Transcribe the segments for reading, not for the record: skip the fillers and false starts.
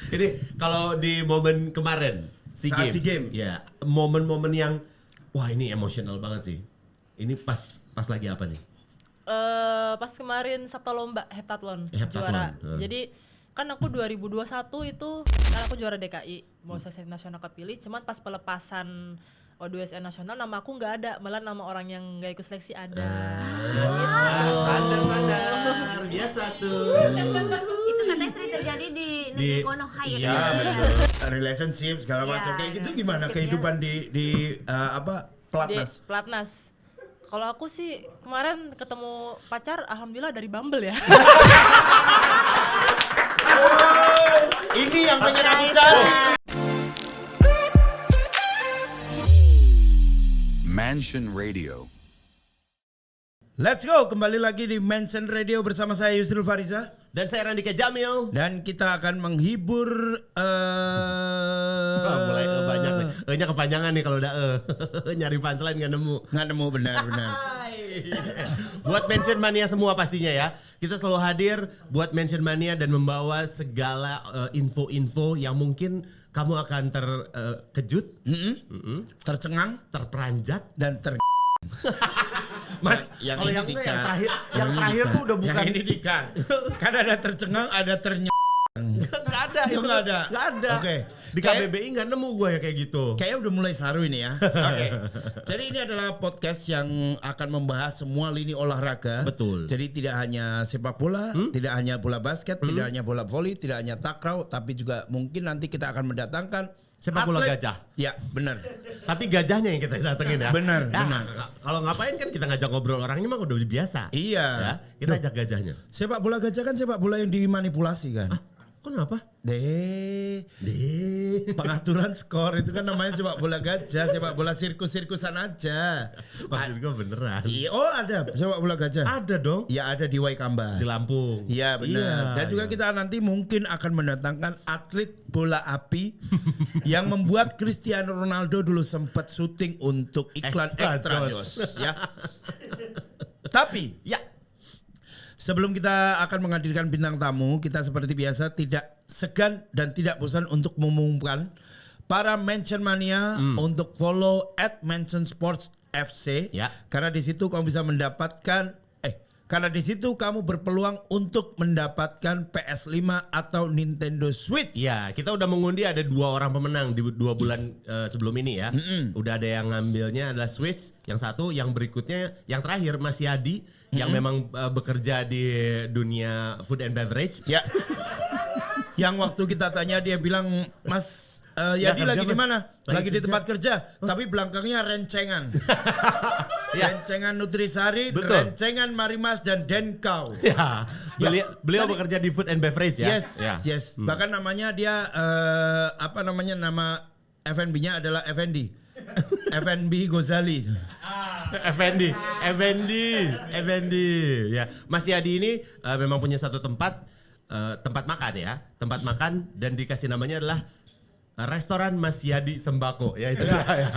Ini kalau di momen kemarin Saat SEA Games. ya momen-momen yang wah ini emosional banget sih. Ini pas lagi apa nih? Pas kemarin Sabtu lomba heptatlon Heptatlon, juara. Jadi kan aku 2021 itu kan aku juara DKI, mau seleksi nasional kepilih, cuman pas pelepasan O2SN nasional nama aku nggak ada, malah nama orang yang nggak ikut seleksi ada. Standar biasa tuh. Itu katanya sering terjadi di negeri Konoha ya. Iya, kan? benar. Relationship segala Iya, macam kayak gitu iya. gimana kehidupan di pelatnas? Di pelatnas. Kalau aku sih kemarin ketemu pacar, alhamdulillah dari Bumble ya. Ini yang pengen aku cari. Mansion Radio. Let's go, kembali lagi di Mansion Radio bersama saya Yusril Fariza. Dan saya Randika Jamil. Dan kita akan menghibur Mulai banyak nih. E-nya kepanjangan nih kalau udah nyari punchline nggak nemu. nggak nemu benar-benar. Buat Mansion Mania semua pastinya ya. Kita selalu hadir buat Mansion Mania dan membawa segala info-info yang mungkin kamu akan terkejut, Tercengang terperanjat. dan Mas, Yang kalau ini yang Dika. yang terakhir tuh udah bukan Yang ini Dika. Kan ada tercengang, ada nggak ada Itu nggak ada? nggak ada. Oke. Di Kayak- KBBI nggak nemu gue yang kayak gitu. Kayaknya udah mulai seru ini ya. Oke. Jadi ini adalah podcast yang akan membahas semua lini olahraga. Betul. Jadi tidak hanya sepak bola, tidak hanya bola basket, tidak hanya bola voli, tidak hanya takraw, tapi juga mungkin nanti kita akan mendatangkan Sepak bola atlet. gajah. Ya, benar. Tapi gajahnya yang kita datengin ya. Benar, Ya, benar. Kalau ngapain kan kita ngajak ngobrol orangnya mah udah biasa. Iya. Ya, kita ajak gajahnya. Sepak bola gajah kan sepak bola yang dimanipulasi kan. Kenapa? Deh, pengaturan skor itu kan namanya sepak bola gajah, sepak bola sirkus-sirkusan aja. Maksud gue beneran. Iya, oh ada sepak bola gajah. Ada dong. Ya ada di Waikambas. Di Lampung. Iya benar. Dan juga Iya. kita nanti mungkin akan mendatangkan atlet bola api yang membuat Cristiano Ronaldo dulu sempat syuting untuk iklan Extra Extra Joss. Joss ya. Tapi Ya. sebelum kita akan menghadirkan bintang tamu, kita seperti biasa tidak segan dan tidak bosan untuk mengumumkan para Mansion Mania untuk follow @mansionsportsfc. Ya. Karena di situ kamu bisa mendapatkan karena di situ kamu berpeluang untuk mendapatkan PS5 atau Nintendo Switch. Ya, kita udah mengundi ada 2 orang pemenang di 2 bulan sebelum ini ya. Udah ada yang ngambilnya adalah Switch, yang satu, yang berikutnya, yang terakhir Mas Yadi yang memang bekerja di dunia food and beverage. Ya. Yang waktu kita tanya dia bilang, "Mas Yadi kerja, lagi di Mas. mana? Lagi Lagi di kerja." tempat kerja, tapi belakangnya rencengan." Ya. Rencengan Nutrisari, Betul. rencengan Marimas dan Denkau. Ya, beliau bekerja di food and beverage ya. Yes, Ya. yes. Bahkan namanya dia nama F&B-nya adalah Effendi. F&B Gozali. Effendi. Ya, Mas Yadi ini memang punya satu tempat makan ya, tempat makan dan dikasih namanya adalah Restoran Mas Yadi Sembako ya itu dia ya.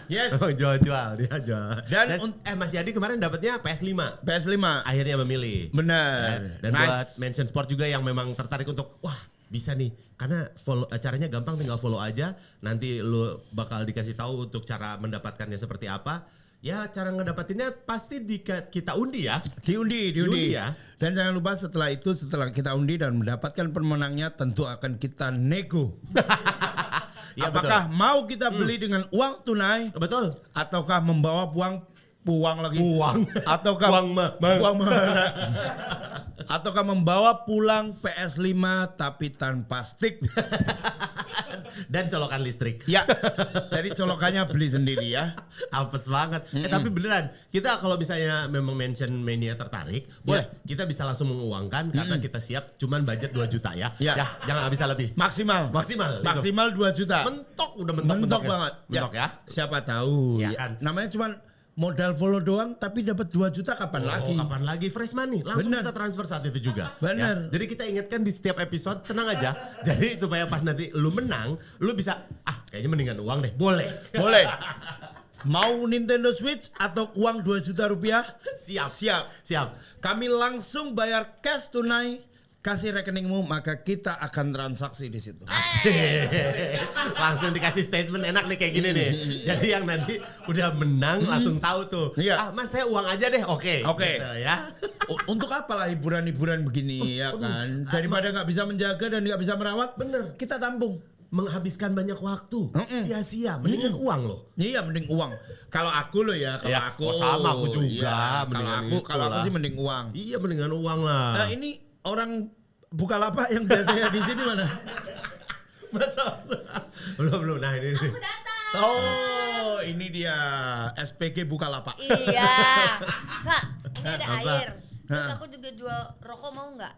Yes. Oh, jual dia jual. Dan Mas Yadi kemarin dapatnya PS5. PS5. Akhirnya memilih. Benar. Ya, dan buat Mansion Sport juga yang memang tertarik untuk wah bisa nih karena follow caranya gampang tinggal follow aja nanti lu bakal dikasih tahu untuk cara mendapatkannya seperti apa. Ya cara ngedapatinnya pasti kita undi ya. Diundi ya. Dan jangan lupa setelah kita undi dan mendapatkan pemenangnya tentu akan kita nego. Ya, Apakah mau kita beli dengan uang tunai betul. ataukah membawa uang lagi? Uang. Ataukah uang ataukah membawa pulang PS5 tapi tanpa stick? Dan colokan listrik. Ya. Jadi colokannya beli sendiri ya. Apes banget. Tapi beneran, kita kalau misalnya memang Mansion Mania tertarik, boleh kita bisa langsung menguangkan karena kita siap cuman budget 2 juta ya. Ya. Ya, jangan bisa lebih. Maksimal. Itu. Maksimal 2 juta. Mentok udah Mentok ya. banget. Mentok ya. Siapa tahu. Ya Ya. kan. Namanya cuman modal follow doang tapi dapat 2 juta kapan lagi? Kapan lagi fresh money? Langsung Bener. kita transfer saat itu juga. Bener. Ya. Jadi kita ingatkan di setiap episode tenang aja. Jadi supaya pas nanti lu menang, lu bisa kayaknya mendingan uang deh. Boleh. Boleh. Mau Nintendo Switch atau uang 2 juta rupiah? Siap. Siap. Siap. Kami langsung bayar cash tunai kasih rekeningmu maka kita akan transaksi di situ. Langsung dikasih statement enak nih kayak gini nih. Jadi yang nanti udah menang langsung tahu tuh. Iya. Ah mas saya uang aja deh. Oke. Oke. Gitu, ya. Untuk apalah hiburan-hiburan begini ya kan? Daripada nggak bisa menjaga dan nggak bisa merawat, Bener. kita tampung. Menghabiskan banyak waktu. Sia-sia. Mendingan uang loh. Iya mending uang. Kalau aku loh ya, kalau Ya, aku. oh, sama aku juga, Iya, mendingan kalau aku itulah. sih mending uang. Iya mendingan uang lah. Nah ini orang Bukalapak yang biasanya di sini mana? Masa belum. Nah ini. Aku datang. Oh ini dia SPG Bukalapak. Iya. Kak, ini ada Apa? air. Terus Hah. aku juga jual rokok mau nggak?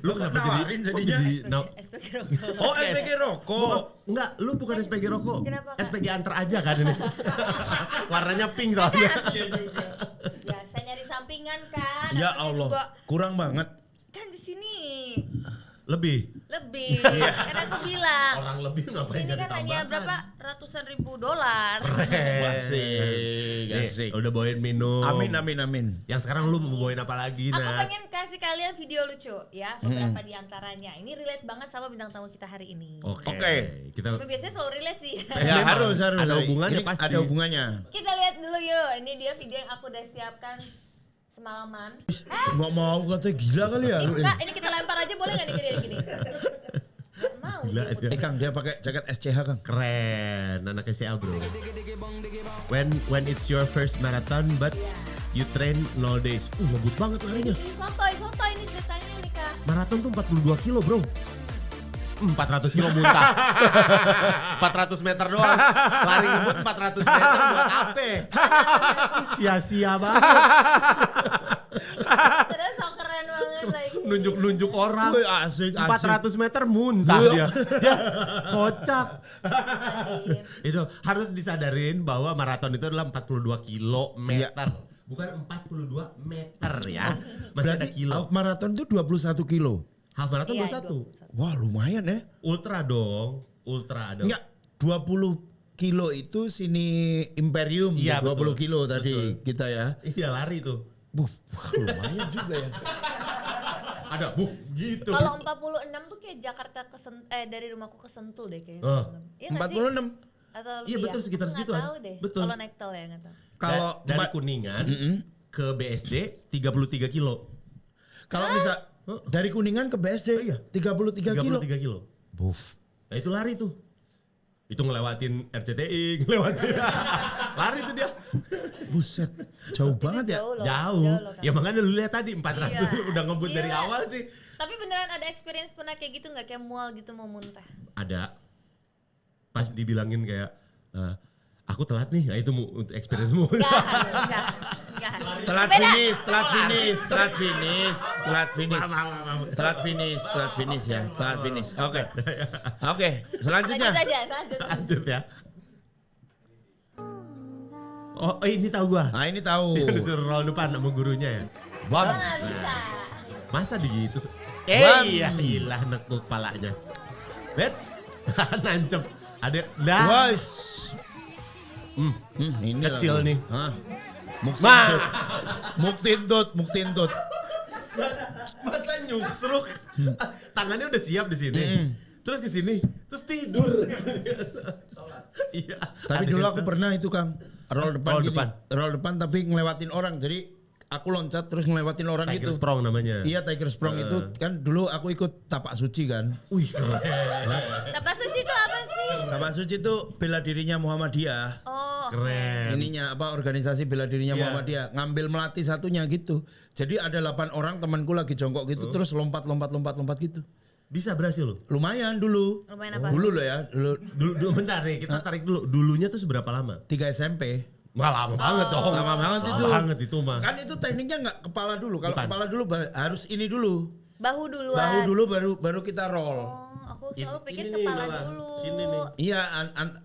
Lu kenapa nawarin kok jadinya? nah, SPG rokok. Oh SPG rokok. enggak, lu bukan SPG rokok. Kenapa, Kak? SPG antar aja kan ini. Warnanya pink soalnya. Ya, saya nyari sampingan kan. Ya namanya Allah, juga. kurang banget. Kan di sini Lebih. lebih. Kan aku bilang. Orang lebih ngapain Ini jadi kan hanya tambahan? berapa ratusan ribu dolar. Asik, asik. Udah bawain minum. Amin. Yang sekarang lu mau bawain apa lagi, Aku Nat? pengen kasih kalian video lucu ya, beberapa di antaranya. Ini relate banget sama bintang tamu kita hari ini. Oke. Kita Tapi biasanya selalu relate sih. Ya Memang. harus. Ada hubungannya Ini pasti. Ada hubungannya. Kita lihat dulu yuk. Ini dia video yang aku udah siapkan semalaman. Nggak mau katanya gila kali ya. lu. Kak, ini kita lempar aja boleh nggak nih gini? Gak mau Gila, dia. dia. Kang dia pakai jaket SCH Kang. keren, anak SCA bro. When it's your first marathon, but you train 0 days. Ngebut banget larinya. Ini foto ini ceritanya nih Kak. Maraton tuh 42 kilo bro. 400 kilo muntah. 400 meter doang. Lari ngebut 400 meter buat apa? Sia-sia banget. Terus so keren banget lagi. Nunjuk-nunjuk orang. Wih, asik. 400 meter muntah dia. Dia kocak. Adin. Itu harus disadarin bahwa maraton itu adalah 42 kilometer. Bukan 42 meter ya. Masih ada kilo. half marathon itu 21 kilo. Half marathon Iya, 21. Wah lumayan ya. Ultra dong. Ultra dong. Enggak, 20 kilo itu sini Imperium. Iya, 20 betul. kilo tadi Betul. kita ya. Iya lari tuh. Lumayan juga ya. Ada gitu. Kalau 46 tuh kayak Jakarta dari rumahku ke Sentul deh kayaknya. Oh. Iya nggak sih? 46. Atau lebih Iya, betul, ya? sekitar Aku nggak segituan. tahu deh. Betul. Kalau naik tol ya nggak tahu. Kalau dari empat- Kuningan ke BSD 33 kilo. kalau bisa dari Kuningan ke BSD 33 kilo. 33 kilo. Buf. Nah itu lari tuh. Itu ngelewatin RCTI, ngelewatin. Lari tuh dia. Buset. Jauh banget ya. Jauh loh. Jauh. loh, Kak. Ya makanya lu lihat tadi 400 Iya. udah ngebut dari Iya. awal sih. Tapi beneran ada experience pernah kayak gitu nggak? Kayak mual gitu mau muntah? Ada. Pas dibilangin kayak aku telat nih. Nah itu untuk experience-mu. Enggak. Telat Beda. finish ya. Telat finish. Oke. Oke, selanjutnya. Lanjut. Lanjut ya. Oh ini tahu gua. Nah, ini tahu. Yang disuruh roll depan sama gurunya ya. Bam. Oh, nggak bisa. Masa gitu? Bam. Iya, ilah nekuk palanya. Bet, nancep. Ada, dah. Wes. Ini Kecil lagi. nih. Hah. Ma. Muktintut. Masa nyuksruk? Tangannya udah siap di sini. Terus ke sini, terus tidur. Iya. Tapi ada dulu yang aku pernah itu Kang. Roll depan Roll gini. depan. Roll depan tapi ngelewatin orang. Jadi aku loncat terus ngelewatin orang Tiger itu. Sprong namanya. Iya Tiger Sprong itu kan dulu aku ikut tapak suci kan. Wih keren. Tapak suci itu apa sih? Tapak suci itu bela dirinya Muhammadiyah. Oh, Keren. Ininya apa organisasi bela dirinya Iya. Muhammadiyah ngambil melati satunya gitu. Jadi ada 8 orang temanku lagi jongkok gitu terus lompat gitu. Bisa berhasil loh. Lumayan dulu. Lumayan apa? Dulu loh ya, dulu Dulu bentar nih, kita tarik dulu. Dulunya tuh seberapa lama? 3 SMP. Wah lama banget dong. Lama banget itu. Lama banget itu mah. Kan itu tekniknya nggak kepala dulu. Kalau Bukan. kepala dulu harus ini dulu. Bahu duluan. Bahu dulu baru kita roll. Oh, aku selalu pikir Ini nih, kepala Lola. dulu. Sini nih. Iya,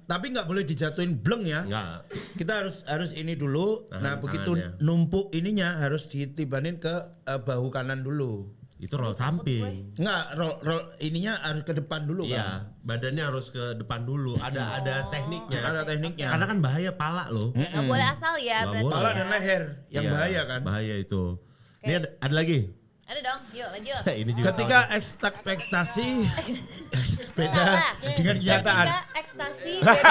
tapi nggak boleh dijatuhin bleng ya. Enggak. Kita harus ini dulu. Tahan Nah begitu tangannya. numpuk ininya harus ditibanin ke bahu kanan dulu. Itu roll samping. Enggak, roll ininya harus ke depan dulu kan. Iya, badannya harus ke depan dulu. Ada tekniknya. Ada tekniknya. Karena kan bahaya pala loh. Nggak boleh asal ya Nggak berarti. boleh. Kepala ya. dan leher yang Iya, bahaya kan. Bahaya itu. Ini ada lagi. Ada dong, yuk lanjut. Ini juga Ketika ekspektasi beda Salah. dengan kenyataan. Ketika ekstasi beda.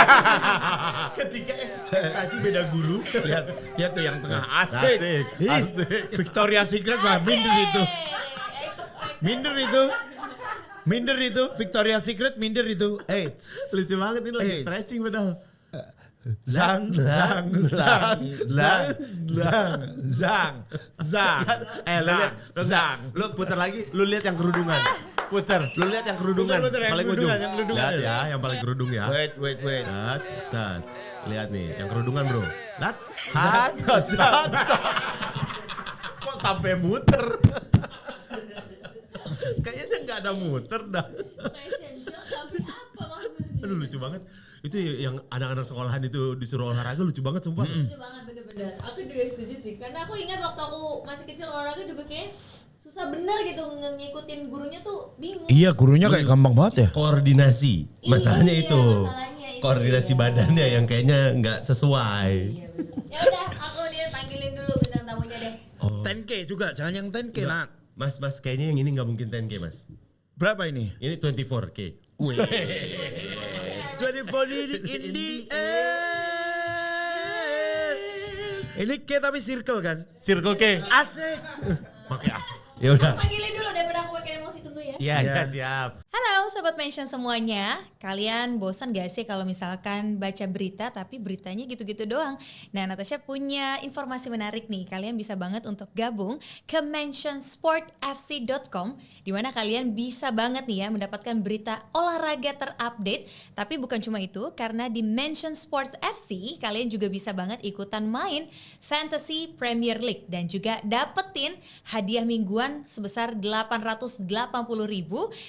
ketika ekspektasi beda guru. Lihat tuh yang tengah asik. Asik, Ih, asik. Victoria Secret mah minder itu. Minder itu Victoria Secret minder itu. Lucu banget ini lagi Eh. stretching padahal. Zang. Lu putar lagi, lu lihat yang kerudungan. Lu lihat yang kerudungan. Puter, yang paling kerudungan, ujung. yang kerudungan. Lihat ya, yang paling kerudung ya. Wait. Lihat, Sat. Lihat nih, yang kerudungan bro. Lihat. Kok sampai muter? Kayaknya nggak ada muter dah. Fashion show tapi apa maksudnya? Aduh lucu banget. Itu yang anak-anak sekolahan itu disuruh olahraga lucu banget sumpah. Lucu banget bener-bener. Aku juga setuju sih. Karena aku ingat waktu aku masih kecil olahraga juga kayak susah bener gitu ngikutin gurunya tuh bingung. Iya, gurunya kayak gampang banget ya. Koordinasi. Masalahnya Iya, itu. masalahnya itu. Koordinasi badannya yang kayaknya nggak sesuai. Iya bener. Ya udah, aku dia panggilin dulu bintang tamunya deh. 10K juga, jangan yang 10K Nggak. nak. Mas, kayaknya yang ini nggak mungkin 10K mas. Berapa ini? Ini 24K. 24 in the air. Ini K tapi circle kan? Circle K. Asik. Pakai ya udah. Panggilin dulu daripada aku pakai emosi, tunggu ya. Iya, Iya. siap. Halo Sobat Mention semuanya, kalian bosan gak sih kalau misalkan baca berita tapi beritanya gitu-gitu doang? Nah Natasha punya informasi menarik nih, kalian bisa banget untuk gabung ke mentionsportfc.com di mana kalian bisa banget nih ya mendapatkan berita olahraga terupdate. Tapi bukan cuma itu, karena di Mention Sports FC kalian juga bisa banget ikutan main Fantasy Premier League dan juga dapetin hadiah mingguan sebesar 880.000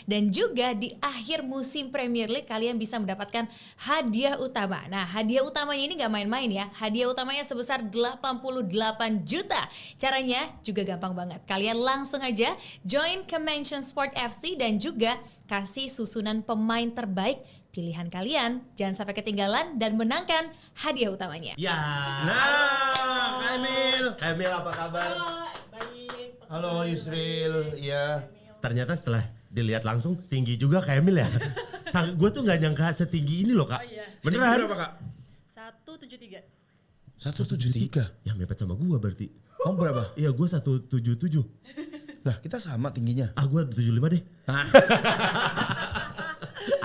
dan juga di akhir musim Premier League kalian bisa mendapatkan hadiah utama. Nah, hadiah utamanya ini gak main-main ya. Hadiah utamanya sebesar 88 juta. Caranya juga gampang banget. Kalian langsung aja join ke Mention Sport FC dan juga kasih susunan pemain terbaik pilihan kalian. Jangan sampai ketinggalan dan menangkan hadiah utamanya. Ya. Nah, Kak Emil apa kabar? Baik. Halo Yusril, iya. Ternyata setelah dilihat langsung tinggi juga Kak Emil ya. Gue tuh nggak nyangka setinggi ini loh Kak. Oh iya. Beneran? Berapa Kak? 173. 173. Ya mepet sama gue berarti. Kamu berapa? Iya gue 177. Lah kita sama tingginya. Ah gue 75 deh.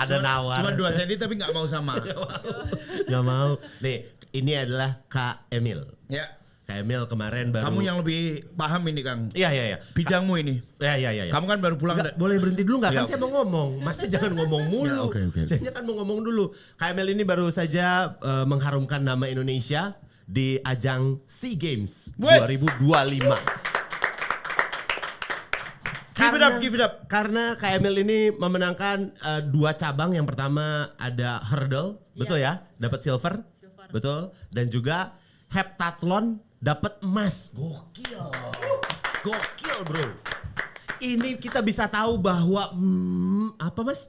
Ada nawar. Cuma 2 cm tapi nggak mau sama. Gak mau. Nih ini adalah Kak Emil. Ya. Kak Emil kemarin baru. Kamu yang lebih paham ini Kang. Iya. Bidangmu ini. Iya. Kamu kan baru pulang. Nggak, boleh berhenti dulu nggak? Kan Ya, saya mau ngomong. Masnya jangan ngomong mulu. Ya, oke. Saya kan mau ngomong dulu. Kak Emil ini baru saja mengharumkan nama Indonesia di ajang SEA Games Wes. 2025. Give it up. Karena Kak Emil ini memenangkan 2 cabang. Yang pertama ada hurdle, betul ya? Dapat silver, betul. Dan juga heptathlon dapat emas. Gokil bro. Ini kita bisa tahu bahwa apa mas?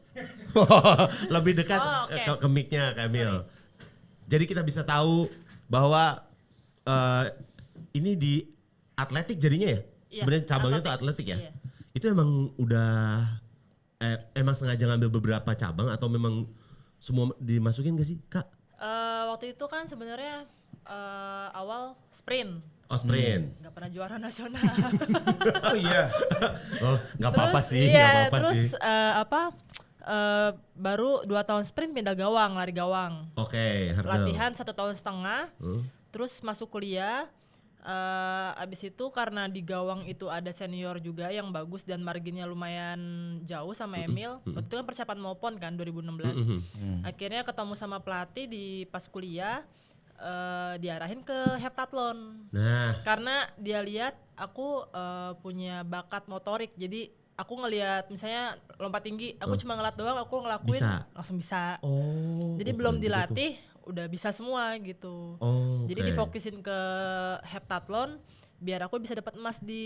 Lebih dekat Oh, oke. ke mic-nya Kak Emil. Jadi kita bisa tahu bahwa ini di atletik jadinya ya? Iya, Sebenarnya cabangnya atletik. tuh atletik ya? Iya. Itu emang udah emang sengaja ngambil beberapa cabang atau memang semua dimasukin gak sih Kak? Waktu itu kan sebenarnya awal sprint. Oh sprint. Nggak pernah juara nasional. Oh iya. Oh nggak apa-apa Terus, sih, iya, nggak apa-apa terus sih. baru 2 tahun sprint pindah gawang, lari gawang. Oke, hurdle. Latihan 1 tahun setengah, terus masuk kuliah. Abis itu karena di gawang itu ada senior juga yang bagus dan marginnya lumayan jauh sama Emil. Waktu itu kan persiapan mau PON kan 2016. Akhirnya ketemu sama pelatih di pas kuliah, diarahin ke heptathlon. Nah, Karena dia lihat aku punya bakat motorik, jadi aku ngelihat misalnya lompat tinggi, aku cuma ngeliat doang, aku ngelakuin Bisa. langsung bisa. oh. Jadi oh, belum keren juga tuh. dilatih, udah bisa semua gitu. Oh, Jadi oke. difokusin ke heptathlon, biar aku bisa dapat emas di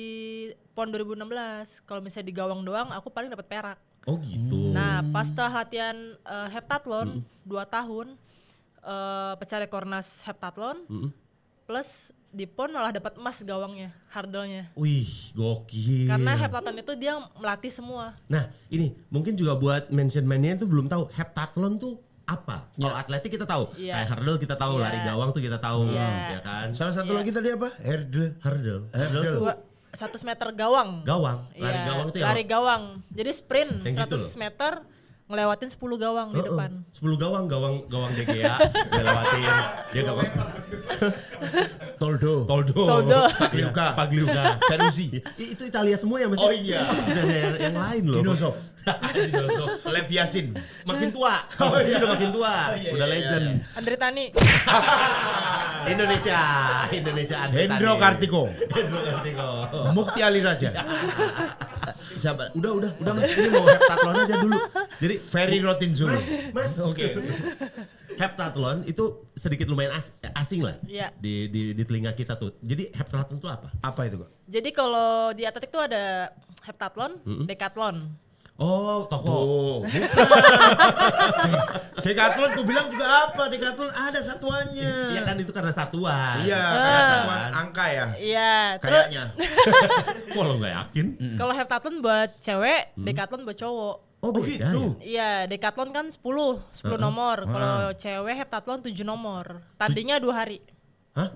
PON 2016. Kalau misalnya di gawang doang, aku paling dapat perak. Oh gitu. Nah, pas setelah latihan heptathlon 2 tahun, pecah rekornas heptathlon, plus di PON malah dapat emas gawangnya, hurdle-nya. Wih, gokil. Karena heptathlon itu dia melatih semua. Nah, ini mungkin juga buat mention mania itu belum tahu heptathlon tuh apa. Kalau atletik kita tahu, Iya. kayak hurdle kita tahu, Iya. lari gawang tuh kita tahu, Iya. ya kan? Salah satu lagi tadi apa? Hurdle. Hurdle tuh 100 meter gawang. gawang, lari Iya, gawang tuh ya. lari gawang. Jadi sprint Yang 100 gitu loh. meter ngelewatin 10 gawang di depan. 10 gawang DGA dia lewatin. Dia gawang Toldo. Toldo. Pagliuca. Terusi. Itu Italia semua ya Mas? Oh iya. Bisa yang lain loh. Dinosaur. Dinosaur. Lev Yassin. Makin tua. Masih udah makin tua. Udah legend. Andre Tani. Indonesia Andri Hendro Tani. Kartiko. Hendro Kartiko. Mukti Ali Raja. Siapa? Udah Mas, ini mau heptathlon aja dulu. Jadi Ferry Rotinzulu. Mas. Oke. Heptathlon itu sedikit lumayan asing lah. Iya. Di telinga kita tuh. Jadi heptathlon itu apa? Apa itu kok? Jadi kalau di atletik tuh ada heptathlon, decathlon. Oh, toko. Oh. Decathlon ku bilang juga apa? Decathlon ada satuannya. Iya kan itu karena satuan. Iya, karena satuan angka ya. Iya, terus Kayaknya. Kok lo nggak yakin? kalau heptathlon buat cewek, decathlon buat cowok. Oh beda gitu. ya? Iya, decathlon kan 10 nomor. Kalau cewek heptathlon 7 nomor. Tandingnya 2 hari. Hah?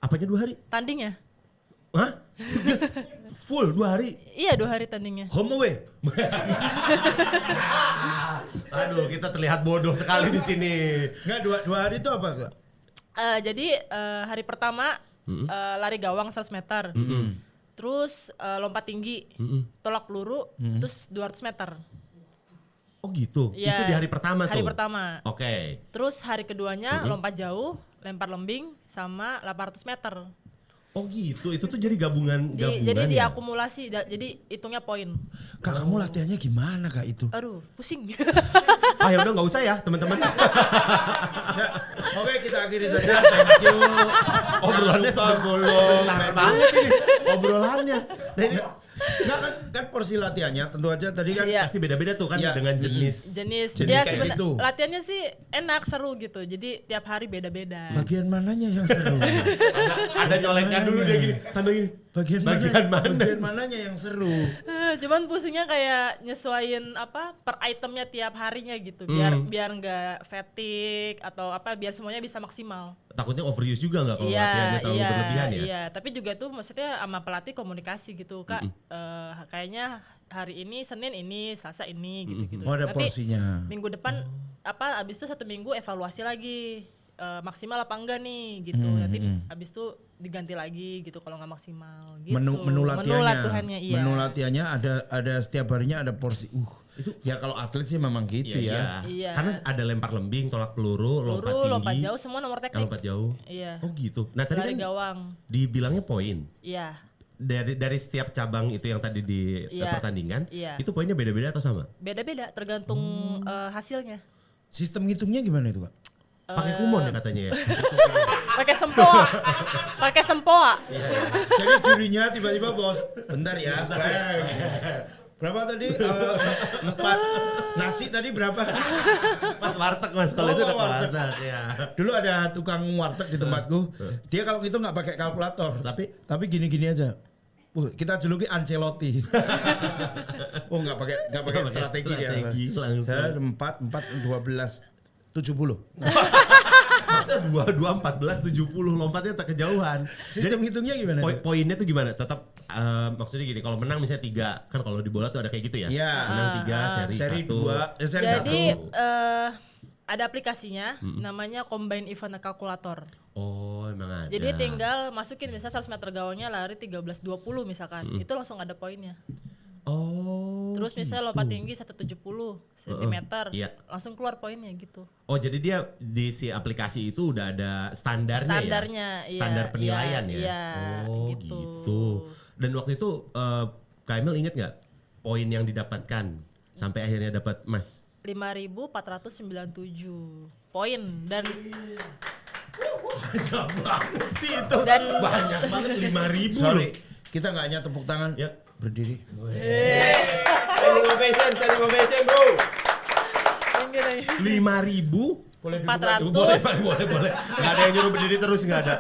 Apanya 2 hari? Tandingnya. Hah? Full 2 hari? Iya, 2 hari tandingnya. Home away. Aduh, kita terlihat bodoh sekali di sini. Enggak, dua hari itu apa kak? Jadi hari pertama lari gawang 100 meter. Terus lompat tinggi, tolak peluru, terus 200 meter. Oh gitu. Iya, Itu di hari pertama tuh. Hari pertama. Oke. Terus hari keduanya lompat jauh, lempar lembing, sama 800 meter. Oh gitu. Itu tuh jadi gabungan Jadi ya. diakumulasi, jadi hitungnya poin. Kak kamu latihannya gimana kak itu? Aduh, pusing. Ah ya udah nggak usah ya teman-teman. Oke kita akhiri saja. Thank you. Obrolannya sebentar banget ini. Obrolannya. Nah, ini Enggak kan porsi latihannya tentu aja tadi kan Iya. pasti beda-beda tuh kan Iya. dengan jenis. Jenis kayak ya gitu. latihannya sih enak, seru gitu. Jadi tiap hari beda-beda. bagian mananya yang seru? Ada nyoleknya dulu dia gini sambil gini. Bagian mananya yang seru? Cuman pusingnya kayak nyesuaiin apa per itemnya tiap harinya gitu, biar nggak fatigue atau apa, biar semuanya bisa maksimal. Takutnya overuse juga nggak kalau latihannya terlalu berlebihan ya? Iya, tapi juga tuh maksudnya sama pelatih komunikasi gitu, Kak. Kayaknya hari ini Senin ini, Selasa ini gitu-gitu. Oh ada Nanti porsinya. minggu depan apa abis itu 1 minggu evaluasi lagi. Maksimal apa enggak nih gitu. Nanti abis itu diganti lagi gitu kalau nggak maksimal gitu. Menu latihannya. Iya. Menu latihannya ada setiap harinya ada porsi. Itu ya kalau atlet sih memang gitu ya. Iya. Karena ada lempar lembing, tolak peluru, lompat tinggi. lompat jauh, semua nomor teknik. Lompat jauh. Iya. Oh gitu. Nah tadi Lari kan gawang. dibilangnya poin. Iya. Dari setiap cabang itu yang tadi di Iya. pertandingan, Iya. itu poinnya beda-beda atau sama? Beda-beda tergantung hasilnya. Sistem ngitungnya gimana itu kak? Pakai kumon ya katanya ya. Pakai sempoa. Pakai sempoa. Jadi jurinya tiba-tiba bos, bentar ya. Berapa tadi? 4 nasi tadi berapa? Mas warteg mas, kalau Oh, itu udah warteg. warteg ya. Dulu ada tukang warteg di tempatku. Dia kalau gitu nggak pakai kalkulator, tapi gini-gini aja. Kita juluki Ancelotti. Nggak pakai strategi dia. Strategi langsung. 4 12 70. Masa 22 14 70 lompatnya tak kejauhan. Sistem hitungnya gimana? Poinnya tuh gimana? Tetap maksudnya gini, kalau menang misalnya 3, kan kalau di bola tuh ada kayak gitu ya. Iya. Menang 3, seri 1. 2, seri 1. Jadi ada aplikasinya namanya Combine Event Calculator. Oh, emang ada. Jadi tinggal masukin misalnya 100 meter gawangnya lari 13.20 misalkan. Itu langsung ada poinnya. Oh. Terus misalnya lompat tinggi 170 cm, Iya. langsung keluar poinnya gitu. Oh, jadi dia di si aplikasi itu udah ada standarnya Standarnya, ya? iya, Standar penilaian ya? iya, Oh, gitu. gitu. Dan waktu itu Kak Emil inget nggak poin yang didapatkan sampai akhirnya dapat emas? 5.497 poin dan Banyak banget sih itu. Dan- banyak banget 5.000 Sorry, loh. kita nggak hanya tepuk tangan. Ya. Berdiri. Standing ovation bro. yang gini. 5.000 Boleh 400. Boleh. Nggak ada yang nyuruh berdiri terus, nggak ada.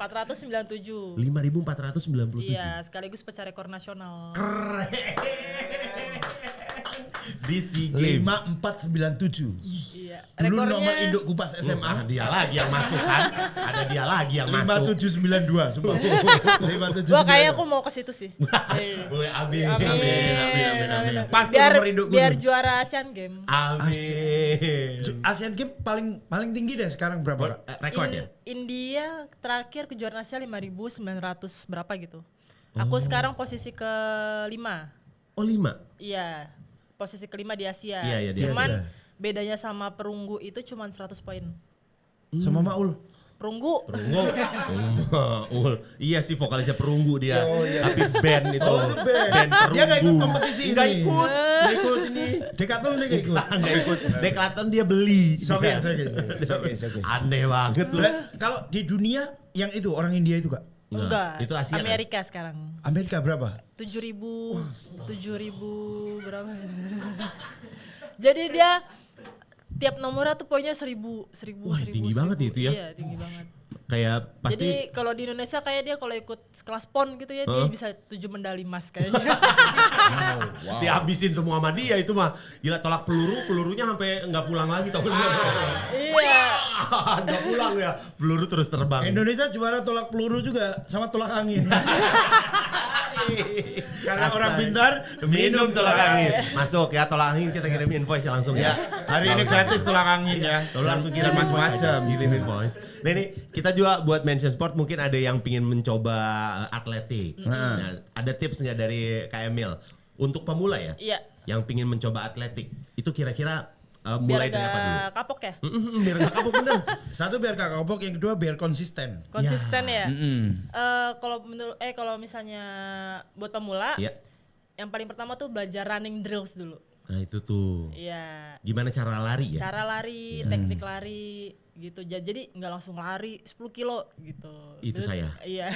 497. 5.497. Iya, sekaligus pecah rekor nasional. Keren. Di SEA Games. 5497. Iya. Dulu Rekornya nomor induk Kupas SMA. Ah, dia lagi yang masuk kan? Ada dia lagi yang masuk. 5792 sumpah. 5792. Wah, kayak aku mau ke situ sih. Woi, amin. Amin. Pasti Biar nomor induk gue. biar juara Asian Games. Amin. Asian Games paling tinggi deh sekarang berapa, Kak? Rekor ya? India terakhir kejuaraan Asia 5.900 berapa gitu. Aku sekarang posisi ke-5. Oh 5. Iya. Posisi ke-5 di Asia. Iya, di Cuman Asia. bedanya sama perunggu itu cuma 100 poin. Sama Maul. Perunggu. Ul. Iya sih vokalisnya perunggu dia. Tapi band itu. band. Band perunggu. Dia nggak ikut kompetisi Nggak ini. ikut. Nggak ikut ini. Decathlon dia nggak ikut. Nggak ikut. Decathlon dia beli. Oke. Aneh banget loh. Kalau di dunia yang itu orang India itu, Kak. Enggak. itu Asia kan? Amerika sekarang. Amerika berapa? 7.000 berapa? Jadi dia tiap nomornya tuh poinnya 1.000. Wah, tinggi banget itu ya. Iya, tinggi banget. Kayak pasti. Jadi kalau di Indonesia kayak dia kalau ikut kelas PON gitu ya dia bisa 7 medali emas kayaknya. Dihabisin semua sama dia itu mah. Gila tolak pelurunya sampai nggak pulang lagi tau. Iya. Nggak pulang ya. Peluru terus terbang. Indonesia juara tolak peluru juga sama tolak angin. Karena orang pintar minum tolak angin. Masuk ya tolak angin kita kirim invoice langsung ya. Hari ini gratis tolak angin ya. Langsung kirim macam-macam. Kirim invoice. Nah ini kita juga buat Mention Sport mungkin ada yang pingin mencoba atletik. Nah, ada tips nggak dari Kak Emil untuk pemula ya? Iya. Yang pingin mencoba atletik itu kira-kira Biar mulai dari apa dulu? gak kapok ya. Biar nggak kapok bener. Satu biar gak kapok, yang kedua biar konsisten. Konsisten ya. Kalau misalnya buat pemula, Iya. yang paling pertama tuh belajar running drills dulu. Nah itu tuh. Iya. Gimana cara lari ya? Cara lari, teknik lari gitu. Jadi nggak langsung lari 10 kilo gitu. Itu saya. Iya.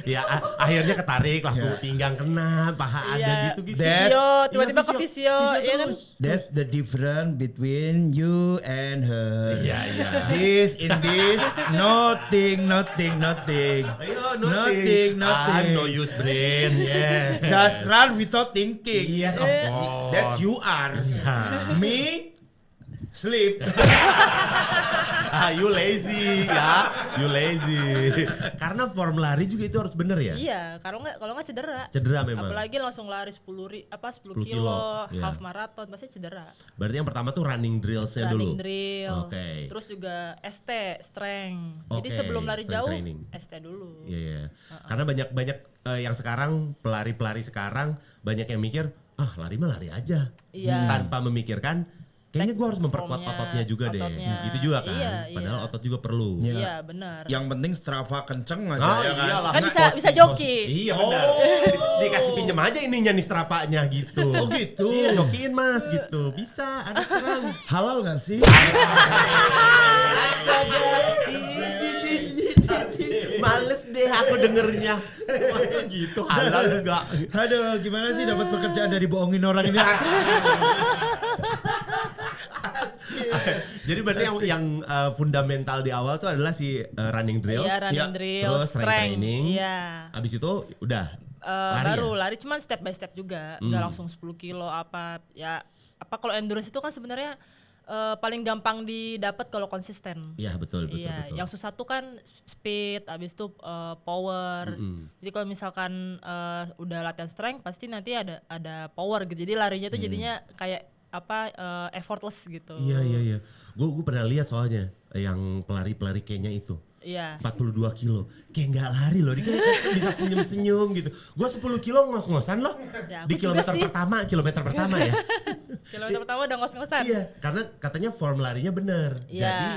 Ya akhirnya ketarik lah pinggang kena, paha ada Iya. gitu-gitu. Visio, tiba-tiba Iya, ke visio, iya kan? That's the difference between you and her. Iya, iya. This in this, nothing. Ayo, Nothing. I'm no use brain, yeah. Just run without thinking. Yes, of course. That's you are. Me, sleep. You lazy ya, you lazy. Karena form lari juga itu harus bener ya. Iya, kalau nggak cedera. Cedera memang. Apalagi langsung lari 10 10 kilo, iya. half marathon pasti cedera. Berarti yang pertama tuh running drills-nya dulu. Running drill. Oke. Terus juga ST, strength. Jadi Oke, sebelum lari strength jauh, training. ST dulu. Iya, iya. Karena banyak yang sekarang pelari-pelari sekarang banyak yang mikir, lari mah lari aja. Iya. Tanpa memikirkan kayaknya gue harus memperkuat Formnya, ototnya juga deh. ototnya. Gitu juga kan. Iya, Padahal iya. otot juga perlu. Iya. Iya, benar. Yang penting Strava kenceng aja ya kan. iyalah. Kan bisa joki. Iya benar. Dikasih pinjem aja ininya nih strapanya gitu. Oh gitu. Iya, jokiin Mas gitu. Bisa ada sekarang. Halal gak sih? Males deh aku dengernya. Masa gitu halal enggak? Aduh, gimana sih dapat pekerjaan dari bohongin orang ini? Jadi berarti yang fundamental di awal tuh adalah si running drills. Iya, running drill, Terus strength training. Iya. Abis itu udah Baru ya? lari cuman step by step juga, nggak langsung 10 kilo apa ya. Apa kalau endurance itu kan sebenarnya paling gampang didapat kalau konsisten. Iya betul. Iya, yang susah tuh kan speed, abis itu power. Jadi kalau misalkan udah latihan strength, pasti nanti ada power gitu. Jadi larinya tuh jadinya kayak effortless gitu. Iya. Gue pernah lihat soalnya yang pelari Kenya itu. Iya. 42 kilo. Kayak nggak lari loh. Dia kayak bisa senyum-senyum gitu. Gue 10 kilo ngos-ngosan loh. Ya, Di aku juga kilometer pertama ya. Kilometer pertama udah ngos-ngosan. Iya, karena katanya form larinya bener. Iya. Jadi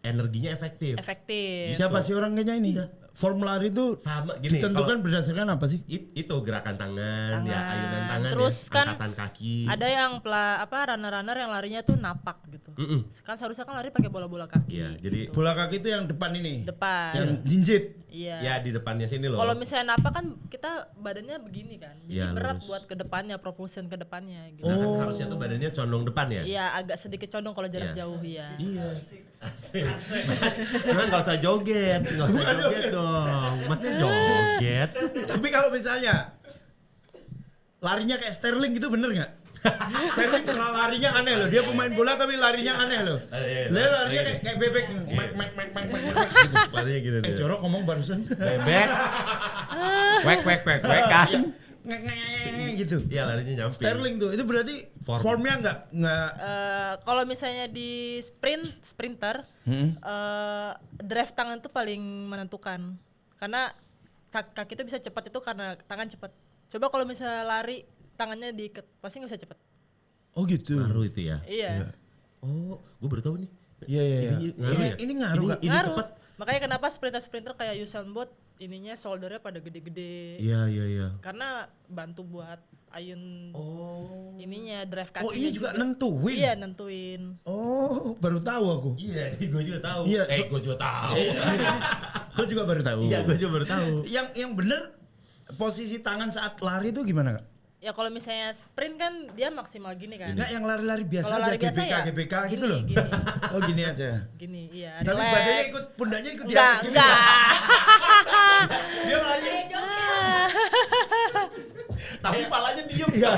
energinya efektif. efektif. Siapa sih orangnya ini? Form lari itu Sama gini, ditentukan berdasarkan apa sih? itu gerakan tangan, ya ayunan tangan, Terus ya, kan angkatan kaki. Ada yang runner-runner yang larinya tuh napak gitu. Kan seharusnya kan lari pakai bola-bola kaki. Iya, jadi Bola kaki itu yang depan ini. Depan. Yang jinjit. Iya. ya di depannya sini loh. Kalau misalnya napak kan kita badannya begini kan. Jadi Iya, berat lurus. buat ke depannya, propulsion ke depannya gitu. Sedangkan harusnya tuh badannya condong depan ya. Iya, agak sedikit condong kalau jarak Iya. jauh ya. Iya. Asik. Nah, nggak usah joget, nggak usah joget dong. Masnya joget. Tapi kalau misalnya larinya kayak Sterling gitu bener nggak? Sterling kalau larinya aneh loh. Dia pemain bola tapi larinya aneh loh. Dia larinya kayak bebek. Mek gitu. Larinya gini nih. Jorok ngomong barusan. Bebek. Wek kan. Gitu. Iya larinya nyamping. Sterling tuh itu berarti formnya nggak Kalau misalnya di sprinter, drive tangan tuh paling menentukan. Karena kaki itu bisa cepat itu karena tangan cepat. Coba kalau misalnya lari tangannya diikat, pasti nggak bisa cepat. Oh gitu. Ngaruh itu ya. Iya. Oh, gue baru tahu nih. Iya. Ini ngaruh nggak? Ini Ngaruh. cepat. Makanya kenapa sprinter kayak Usain Bolt ininya shouldernya pada gede-gede. Iya. Karena bantu buat ayun ininya drive kaki. Oh ini juga nentuin. Iya, nentuin. Oh baru tahu aku. Iya, gue juga tahu. Iya, Gue juga tahu. Gue juga baru tahu. Iya, gue juga baru tahu. Yang bener posisi tangan saat lari itu gimana kak? Ya kalau misalnya sprint kan dia maksimal gini kan. Enggak yang lari-lari biasa Kalau aja lari biasa ya GBK gini, gitu loh. Gini, Oh gini aja. gini iya. Tapi relax. badannya ikut pundaknya ikut Enggak, diangkat gini. enggak. Dia lari. Tapi palanya diem. Iya.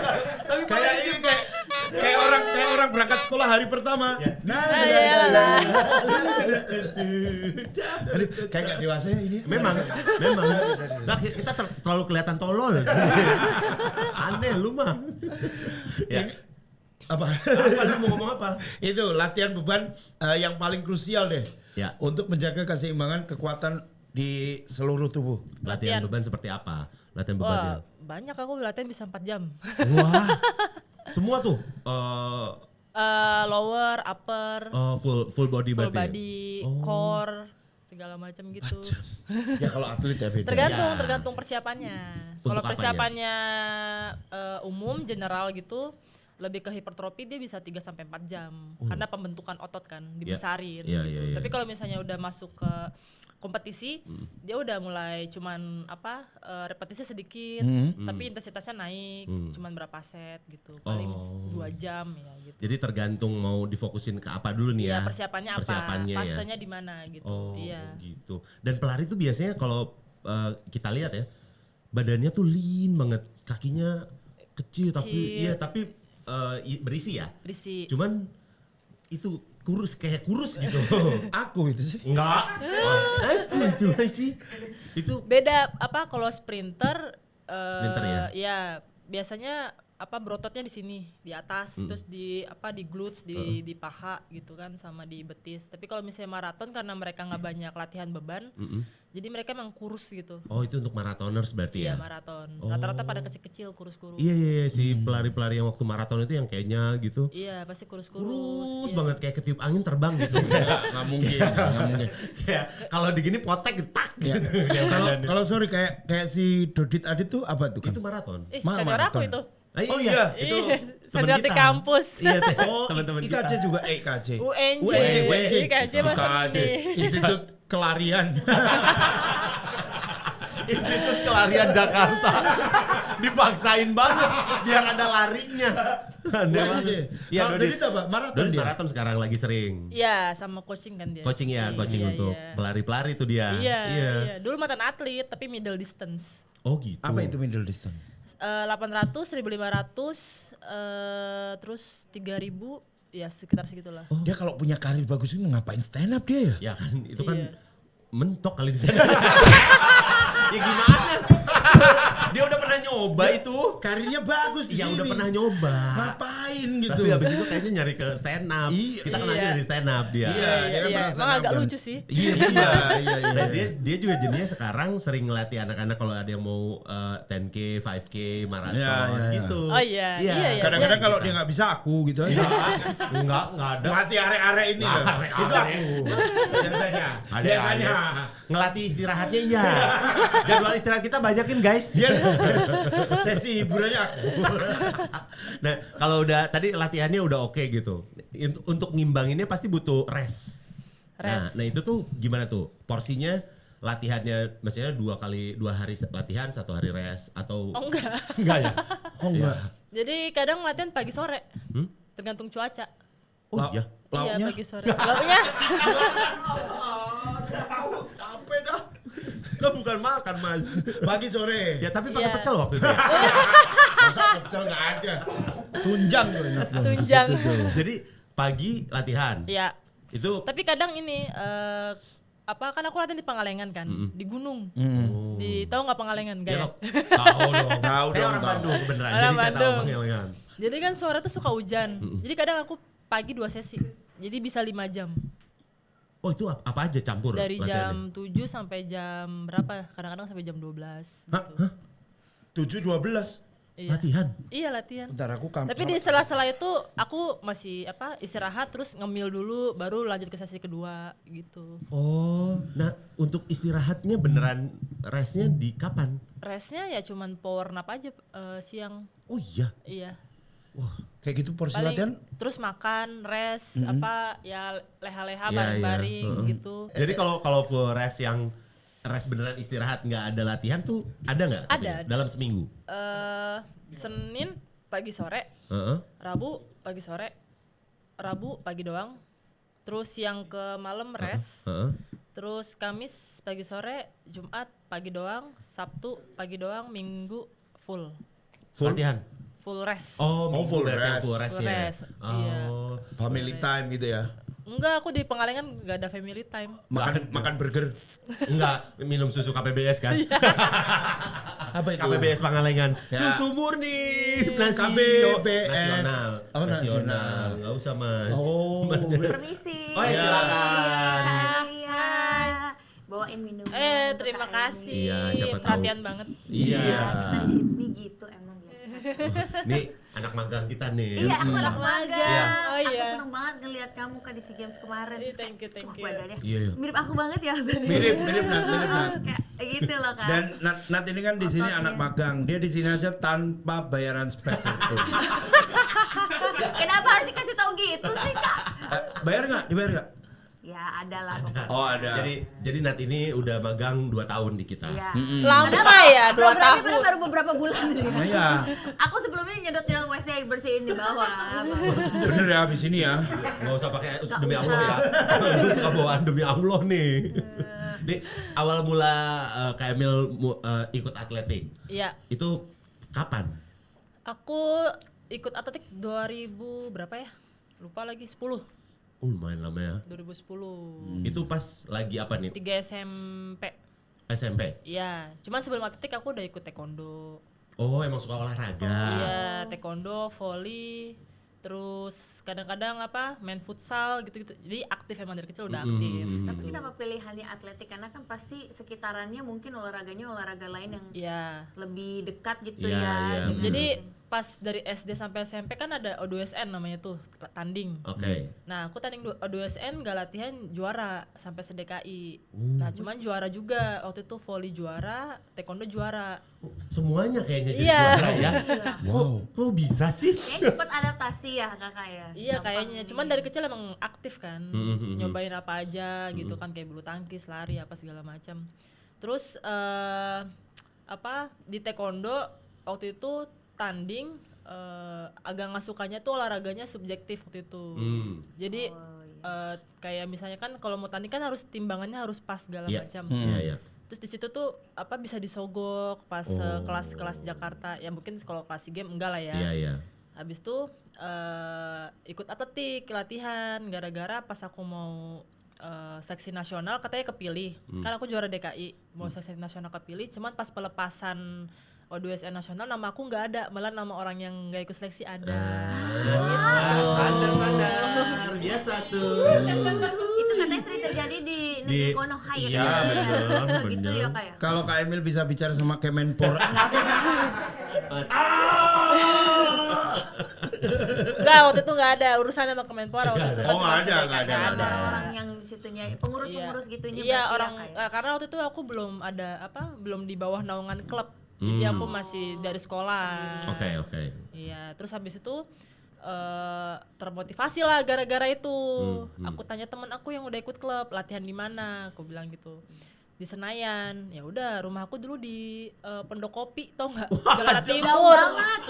Tapi Kayak palanya ini diem. kayak orang berangkat sekolah hari pertama. Nah, aduh, kayak nggak dewasa ya ini. Memang. Nah, kita terlalu kelihatan tolol. Aneh lu mah. Ya. Apa? Apa lu mau ngomong apa? Itu latihan beban yang paling krusial deh. Ya. Untuk menjaga keseimbangan kekuatan di seluruh tubuh. Latihan Latihan. beban seperti apa? Latihan Wah, bebannya. banyak aku latihan bisa 4 jam. Wah. Semua tuh Lower, upper, full body full berarti. body, core, segala macam gitu. Ya kalau atlet ya beda. Tergantung persiapannya. Untuk Kalau apanya? persiapannya umum general gitu lebih ke hipertrofi dia bisa 3 sampai 4 jam karena pembentukan otot kan dibesarin Iya, gitu. iya. Tapi kalau misalnya udah masuk ke kompetisi dia udah mulai cuman repetisi sedikit tapi intensitasnya naik cuman berapa set gitu. Paling 2 jam ya gitu. Jadi tergantung mau difokusin ke apa dulu nih Iya, ya. persiapannya apa? Persiapannya ya. Fasenya di mana gitu. Oh, Iya. gitu. Dan pelari tuh biasanya kalau kita lihat ya, badannya tuh lean banget, kakinya kecil. tapi berisi ya. Berisi. Cuman itu kurus gitu. Aku itu sih. Enggak. Itu sih. Itu Beda kalau sprinter Sprinter ya? Ya, biasanya berototnya di sini, di atas, terus di glutes, di paha gitu kan sama di betis. Tapi kalau misalnya maraton karena mereka nggak banyak latihan beban, jadi mereka emang kurus gitu. Oh, itu untuk maratoners berarti Iya, ya. maraton. Rata-rata pada kecil-kecil kurus-kurus. Iya, si pelari-pelari yang waktu maraton itu yang kayaknya gitu. Iya, pasti kurus-kurus. Kurus Iya. banget kayak ketiup angin terbang gitu. Nggak mungkin. Kayak kalau digini potek tak gitu. Kalau sorry kayak si Dodit Adit tuh apa tuh kan? Itu maraton. Senior aku itu. Oh iya, itu Iya, teman senior di kita. kampus. Iya, Oh, teman-teman kita. IKJ juga IKJ. UNJ. IKJ masa IKJ. ini. Institut Kelarian. Institut Kelarian Jakarta. Dipaksain banget biar ada larinya. Aneh banget. Iya, Kalau Dodit apa? Maraton Dodit dia? maraton sekarang lagi sering. Iya, sama coaching kan dia. Coaching ya, coaching Iya, untuk iya. pelari-pelari itu dia. Iya. Dulu mantan atlet tapi middle distance. Oh gitu. Apa itu middle distance? 800, 1500, terus 3000, ya sekitar segitulah. Dia kalau punya karir bagus itu ngapain stand up dia ya? Ya kan, itu kan Iya. mentok kali di sana. Ya gimana? Dia udah pernah nyoba itu. Karirnya bagus di Iya sini. udah pernah nyoba. Ngapain ngapain gitu. Tapi habis itu kayaknya nyari ke stand up. Iya. Kita kenalnya Iya. dari stand up dia. Iya, dia kan merasa Emang agak nambah. lucu sih. Iya, iya. Nah, dia juga jadinya sekarang sering ngelatih anak-anak kalau ada yang mau 10K, 5K, maraton Iya, iya, iya. gitu. Oh iya, iya, iya. Kadang-kadang kalau dia nggak bisa aku gitu aja. Enggak ada. Ngelatih are-are ini loh. Are-are. Itu aku. Biasanya. Biasanya. Ngelatih istirahatnya iya. Jadwal istirahat kita banyakin guys. Yes. Sesi hiburannya aku. Nah, kalau udah tadi latihannya udah oke gitu. Untuk ngimbanginnya pasti butuh rest. Rest. Nah, itu tuh gimana tuh? Porsinya latihannya maksudnya 2 hari latihan, 1 hari rest atau Oh enggak. enggak ya? Oh enggak. Jadi kadang latihan pagi sore. Tergantung cuaca. Oh iya. Lauknya? Iya pagi sore. Lauknya Capek dah. Kan bukan makan, Mas. Pagi sore. Ya tapi pakai Iya. pecel waktu itu ya. Masa pecel nggak ada. Tunjang tuh enak tuh. tunjang. Jadi pagi latihan. Ya. Itu Tapi kadang ini kan aku latihan di Pangalengan kan, di gunung. Tahu nggak Pangalengan ya, kayak? tahu dong. Tahu Saya dong, orang tahu. Bandung beneran. Orang Jadi saya tahu Bandung. Pangalengan. Jadi kan sore tuh suka hujan. Jadi kadang aku pagi 2 sesi. Jadi bisa 5 jam. Oh, itu apa aja campur Dari latihannya? jam 7 sampai jam berapa? Kadang-kadang sampai jam 12 Hah? gitu. 7.12. Iya. Latihan. Iya latihan. Bentar aku Tapi di sela-sela itu aku masih istirahat terus ngemil dulu baru lanjut ke sesi kedua gitu. Oh, nah untuk istirahatnya beneran restnya di kapan? Restnya ya cuman power nap aja siang. Oh iya. Iya. kayak gitu porsi latihan. Terus makan, rest, ya leha-leha Iya, baring-baring iya. gitu. Jadi kalau full rest yang rest beneran istirahat nggak ada latihan tuh ada nggak? Ada. katanya? Dalam seminggu. Senin pagi sore, Heeh. Rabu pagi sore, Rabu pagi doang. Terus yang ke malam rest. Heeh. Terus Kamis pagi sore, Jumat pagi doang, Sabtu pagi doang, Minggu full Latihan. full rest. Oh, Oh, full berarti yang rest. full rest Full ya. rest, iya. Oh. Family time gitu ya. Enggak, aku di Pengalengan nggak ada family time. Makan burger. Enggak, minum susu KPBS kan? Apa itu? KPBS Pangalengan. Ya. Susu murni. Nasi KBBS. nasional. Oh, nasional. Enggak usah, Mas. Oh. Permisi. Oh, ya, silakan. Hai. Bawain minum. Terima kasih. Iya, siapa tahu. Perhatian banget. Iya. Kita di sini gitu emang biasa. Nih, anak magang kita nih. Iya, aku anak magang. Iya. Oh, iya. Aku seneng banget ngeliat kamu Kak di SEA Games kemarin. Iya, Terus thank you, kayak, thank wah, you. badannya Iya, iya. mirip aku banget ya badannya. Mirip Nat. Kayak gitu loh Kak. Dan Nat ini kan di sini Ototnya. anak magang. Dia di sini aja tanpa bayaran spesial pun. Kenapa harus dikasih tahu gitu sih Kak? Bayar nggak? Dibayar nggak? Ya ada lah pokoknya. Oh ada. Jadi Nat ini udah magang 2 tahun di kita. Iya. Lama ya, 2 Programnya tahun. baru beberapa bulan sih. Nah, iya. Aku sebelumnya nyedot-nyedot WC bersihin di bawah. Bener ya habis ini ya. Nggak usah pakai Nggak demi usah. Allah ya. Lu suka bawaan demi Allah nih. Di awal mula Kak Emil ikut atletik. Iya, Itu kapan? aku ikut atletik 2000 berapa ya? Lupa lagi, 10. Lumayan lama ya. 2010. Itu pas lagi apa nih? 3 SMP. SMP. Iya, cuman sebelum atletik aku udah ikut taekwondo. Oh, emang suka olahraga. Iya, taekwondo, volley, terus kadang-kadang main futsal gitu-gitu. Jadi aktif emang dari kecil udah aktif. Tapi gitu. kenapa pilihannya atletik? Karena kan pasti sekitarannya mungkin olahraganya olahraga lain yang Iya. lebih dekat gitu Iya, ya. iya, Gitu. Jadi pas dari SD sampai SMP kan ada O2SN namanya tuh, tanding. Oke. Nah, aku tanding O2SN gak latihan juara sampai se-DKI. Nah, cuman juara juga. Waktu itu volley juara, taekwondo juara. Semuanya kayaknya jadi Iya. juara ya. Kok bisa sih? Kayaknya cepat adaptasi ya kakak ya. Iya Gampang kayaknya, ini. cuman dari kecil emang aktif kan, nyobain apa aja gitu kan, kayak bulu tangkis, lari apa segala macam. Terus di taekwondo waktu itu tanding agak nggak sukanya tuh olahraganya subjektif waktu itu. Jadi kayak misalnya kan kalau mau tanding kan harus timbangannya harus pas segala Iya. macam. Iya, iya. Terus di situ tuh bisa disogok pas kelas-kelas Jakarta. Ya mungkin kalau kelas SEA Games enggak lah ya. Iya, iya. Habis itu ikut atletik latihan gara-gara pas aku mau seleksi nasional katanya kepilih. Kan aku juara DKI, mau seleksi nasional kepilih, cuman pas pelepasan O2SN nasional nama aku nggak ada, malah nama orang yang nggak ikut seleksi ada. Standar biasa tuh. Itu katanya sering terjadi di negeri Konoha ya. Iya, bener, Gitu bener. ya kayak. Kalau Kak Emil bisa bicara sama Kemenpor. Nggak, waktu itu nggak ada urusan sama Kemenpora waktu itu. Oh, nggak ada, Seleksi nggak ada. TK, Orang-orang yang di situnya pengurus-pengurus gitunya Iya, berarti orang ya, kayak. karena waktu itu aku belum ada belum di bawah naungan klub. Jadi aku masih dari sekolah. Oke. Iya, terus habis itu termotivasi lah gara-gara itu. Aku tanya teman aku yang udah ikut klub, latihan di mana? Aku bilang gitu. Di Senayan. Ya udah, rumah aku dulu di Pendokopi, tau nggak? Jakarta Jauh Timur. banget.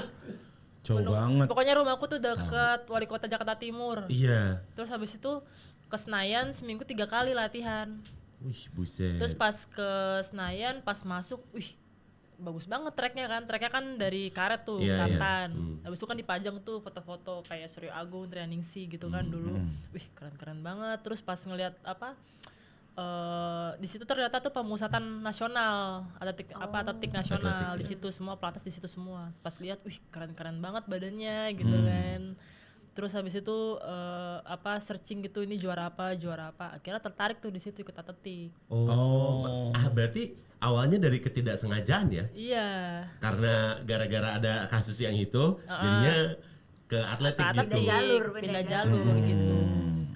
Jauh banget. Pokoknya rumahku tuh deket Wali Kota Jakarta Timur. Iya. Terus habis itu ke Senayan seminggu 3 kali latihan. Wih, buset. Terus pas ke Senayan, pas masuk, wih bagus banget tracknya kan dari karet tuh, Iya, iya. tartan. Habis itu kan dipajang tuh foto-foto kayak Suryo Agung, Trianingsih gitu kan dulu. Wih keren-keren banget. Terus pas ngeliat di situ ternyata tuh pemusatan nasional, atletik nasional di situ semua, pelatnas di situ semua. Pas lihat, wih keren-keren banget badannya gitu kan. Terus habis itu searching gitu, ini juara apa. Akhirnya tertarik tuh di situ ikut atletik. Oh. Berarti awalnya dari ketidaksengajaan ya? Iya. Karena gara-gara ada kasus yang itu, jadinya ke atletik Ke gitu. atletik, Beda pindah jalur. jalur gitu.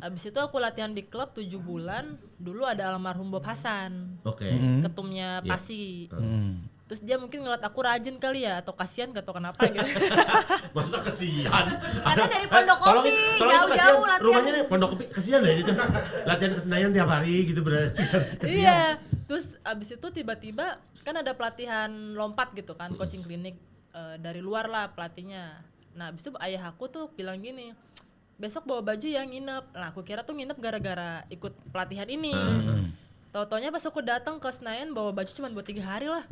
Abis itu aku latihan di klub 7 bulan. Dulu ada almarhum Bob Hasan, Oke. ketumnya Iya. Pasi. Terus dia mungkin ngeliat aku rajin kali ya, atau kasihan gak tau kenapa gitu. Masa kesian? Karena dari Pondokopi, itu jauh-jauh kasihan. latihan. Rumahnya nih Pondokopi, kesian ya gitu. Latihan ke Senayan tiap hari gitu berarti. Kesian. Iya. Terus abis itu tiba-tiba kan ada pelatihan lompat gitu kan, coaching klinik dari luar lah pelatihnya. Nah abis itu ayah aku tuh bilang gini, besok bawa baju yang nginep. Nah aku kira tuh nginep gara-gara ikut pelatihan ini. Tau-taunya pas aku datang ke Senayan bawa baju cuma buat 3 hari lah.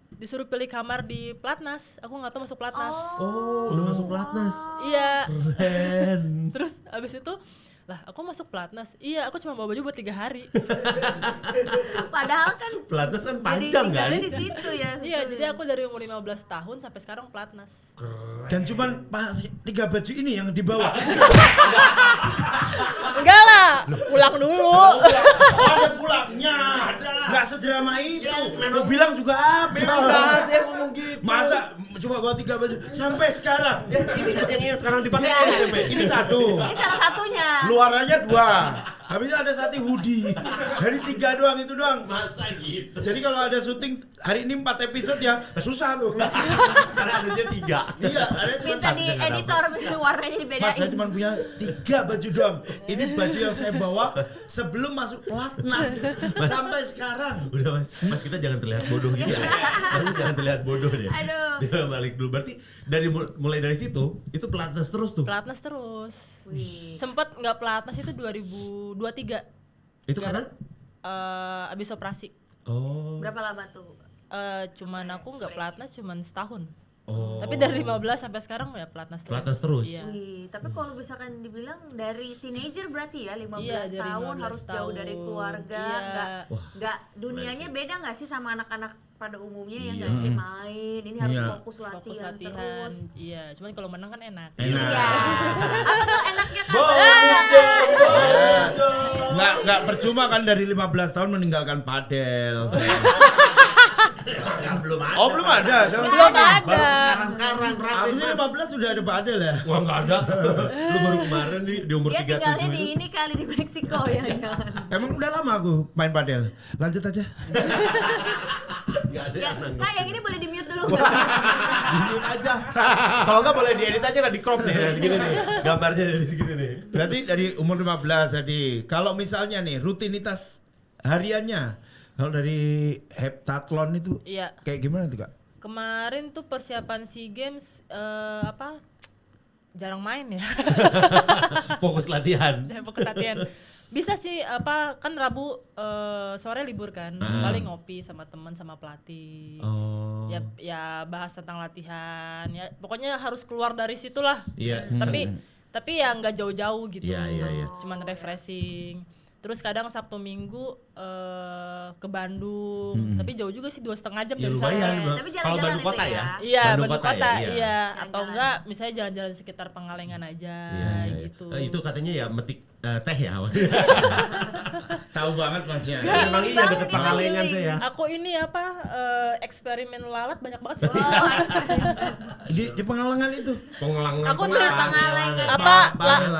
Disuruh pilih kamar di Platnas, aku nggak tahu masuk Platnas. Oh, udah masuk pelatnas. Iya. Keren. Terus abis itu lah aku masuk Platnas. Iya, aku cuma bawa baju buat 3 hari. Padahal kan Pelatnas kan jadi panjang kan? tinggalnya di situ ya. Iya, jadi aku dari umur 15 tahun sampai sekarang Platnas. Dan cuman pas 3 baju ini yang dibawa. Enggak lah, pulang dulu. Ada pulangnya. Enggak sedrama itu. Kau bilang juga apa? Enggak ada yang ngomong gitu. Masa cuma bawa 3 baju sampai sekarang? Ini kan yang sekarang dipakai Iya. SMP. Ini satu. Ini salah satunya. Luarannya 2. Habisnya ada satu hoodie. Dari 3 doang itu doang. Masa gitu? Jadi kalau ada syuting hari ini 4 episode ya susah tuh. Karena adanya 3. Iya, ada cuma Minta di editor warnanya dibedain. Mas saya cuma punya 3 baju doang. Ini baju yang saya bawa sebelum masuk pelatnas sampai sekarang. Udah mas kita jangan terlihat bodoh gitu ya. Mas jangan terlihat bodoh deh. Aduh. Dia balik dulu. Berarti dari mulai dari situ itu pelatnas terus tuh. Pelatnas terus. Wih. Sempet nggak pelatnas itu 2023. Itu karena? Abis operasi. Oh. Berapa lama tuh? Cuman aku nggak pelatnas cuman setahun. Oh. Tapi dari 15 sampai sekarang ya pelatnas terus. Pelatnas terus? Iya. Wih, tapi kalau misalkan dibilang dari teenager berarti ya 15 Iya, dari tahun 15 harus jauh dari tahun. keluarga, Iya. nggak dunianya beda nggak sih sama anak-anak pada umumnya yang Iya. nggak sih main, ini harus Iya. fokus latihan, Fokus latihan. terus. Iya, cuman kalau menang kan enak. Iya. Apa tuh enaknya kan? Nggak percuma kan dari 15 tahun meninggalkan padel. Ya, belum ada. Oh, belum ada. Belum ada. Baru sekarang rapi. Habisnya 15 sudah ada padel ya. Wah nggak ada. Lu baru kemarin di umur Dia tinggalnya 37 di itu. ini kali di Meksiko ya jangan. Emang udah lama aku main padel. Lanjut aja. Nggak ada Ya, yang nanggung. Kak yang ini boleh di mute dulu. Di-mute aja. Kalau nggak boleh diedit aja nggak di crop nih. Nah, segini nih. Gambarnya dari segini nih. Berarti dari umur 15 tadi. Kalau misalnya nih rutinitas hariannya, kalau dari heptathlon itu Iya. kayak gimana tuh Kak? Kemarin tuh persiapan SEA Games jarang main ya. Fokus latihan. Fokus latihan. Bisa sih kan Rabu sore libur kan. Paling ngopi sama teman sama pelatih. Oh. Ya bahas tentang latihan. Ya pokoknya harus keluar dari situlah. Iya. Tapi ya nggak jauh-jauh gitu. Iya. Cuman refreshing. Terus kadang Sabtu Minggu ke Bandung, tapi jauh juga sih 2,5 jam Ya dari lumayan. sana. Tapi jalan-jalan Kalau Bandung itu kota ya? ya. Iya, Bandung kota kota, ya, iya. Atau Jalan-jalan. enggak, misalnya jalan-jalan di sekitar Pengalengan aja, Iya. gitu. Itu katanya ya metik teh ya. Tahu banget Masnya. Emang iya banget deket itu Pangalengan healing. saya. Aku ini apa eksperimen lalat banyak banget sih. Di Pengalengan itu. Pengelangan. Aku tuh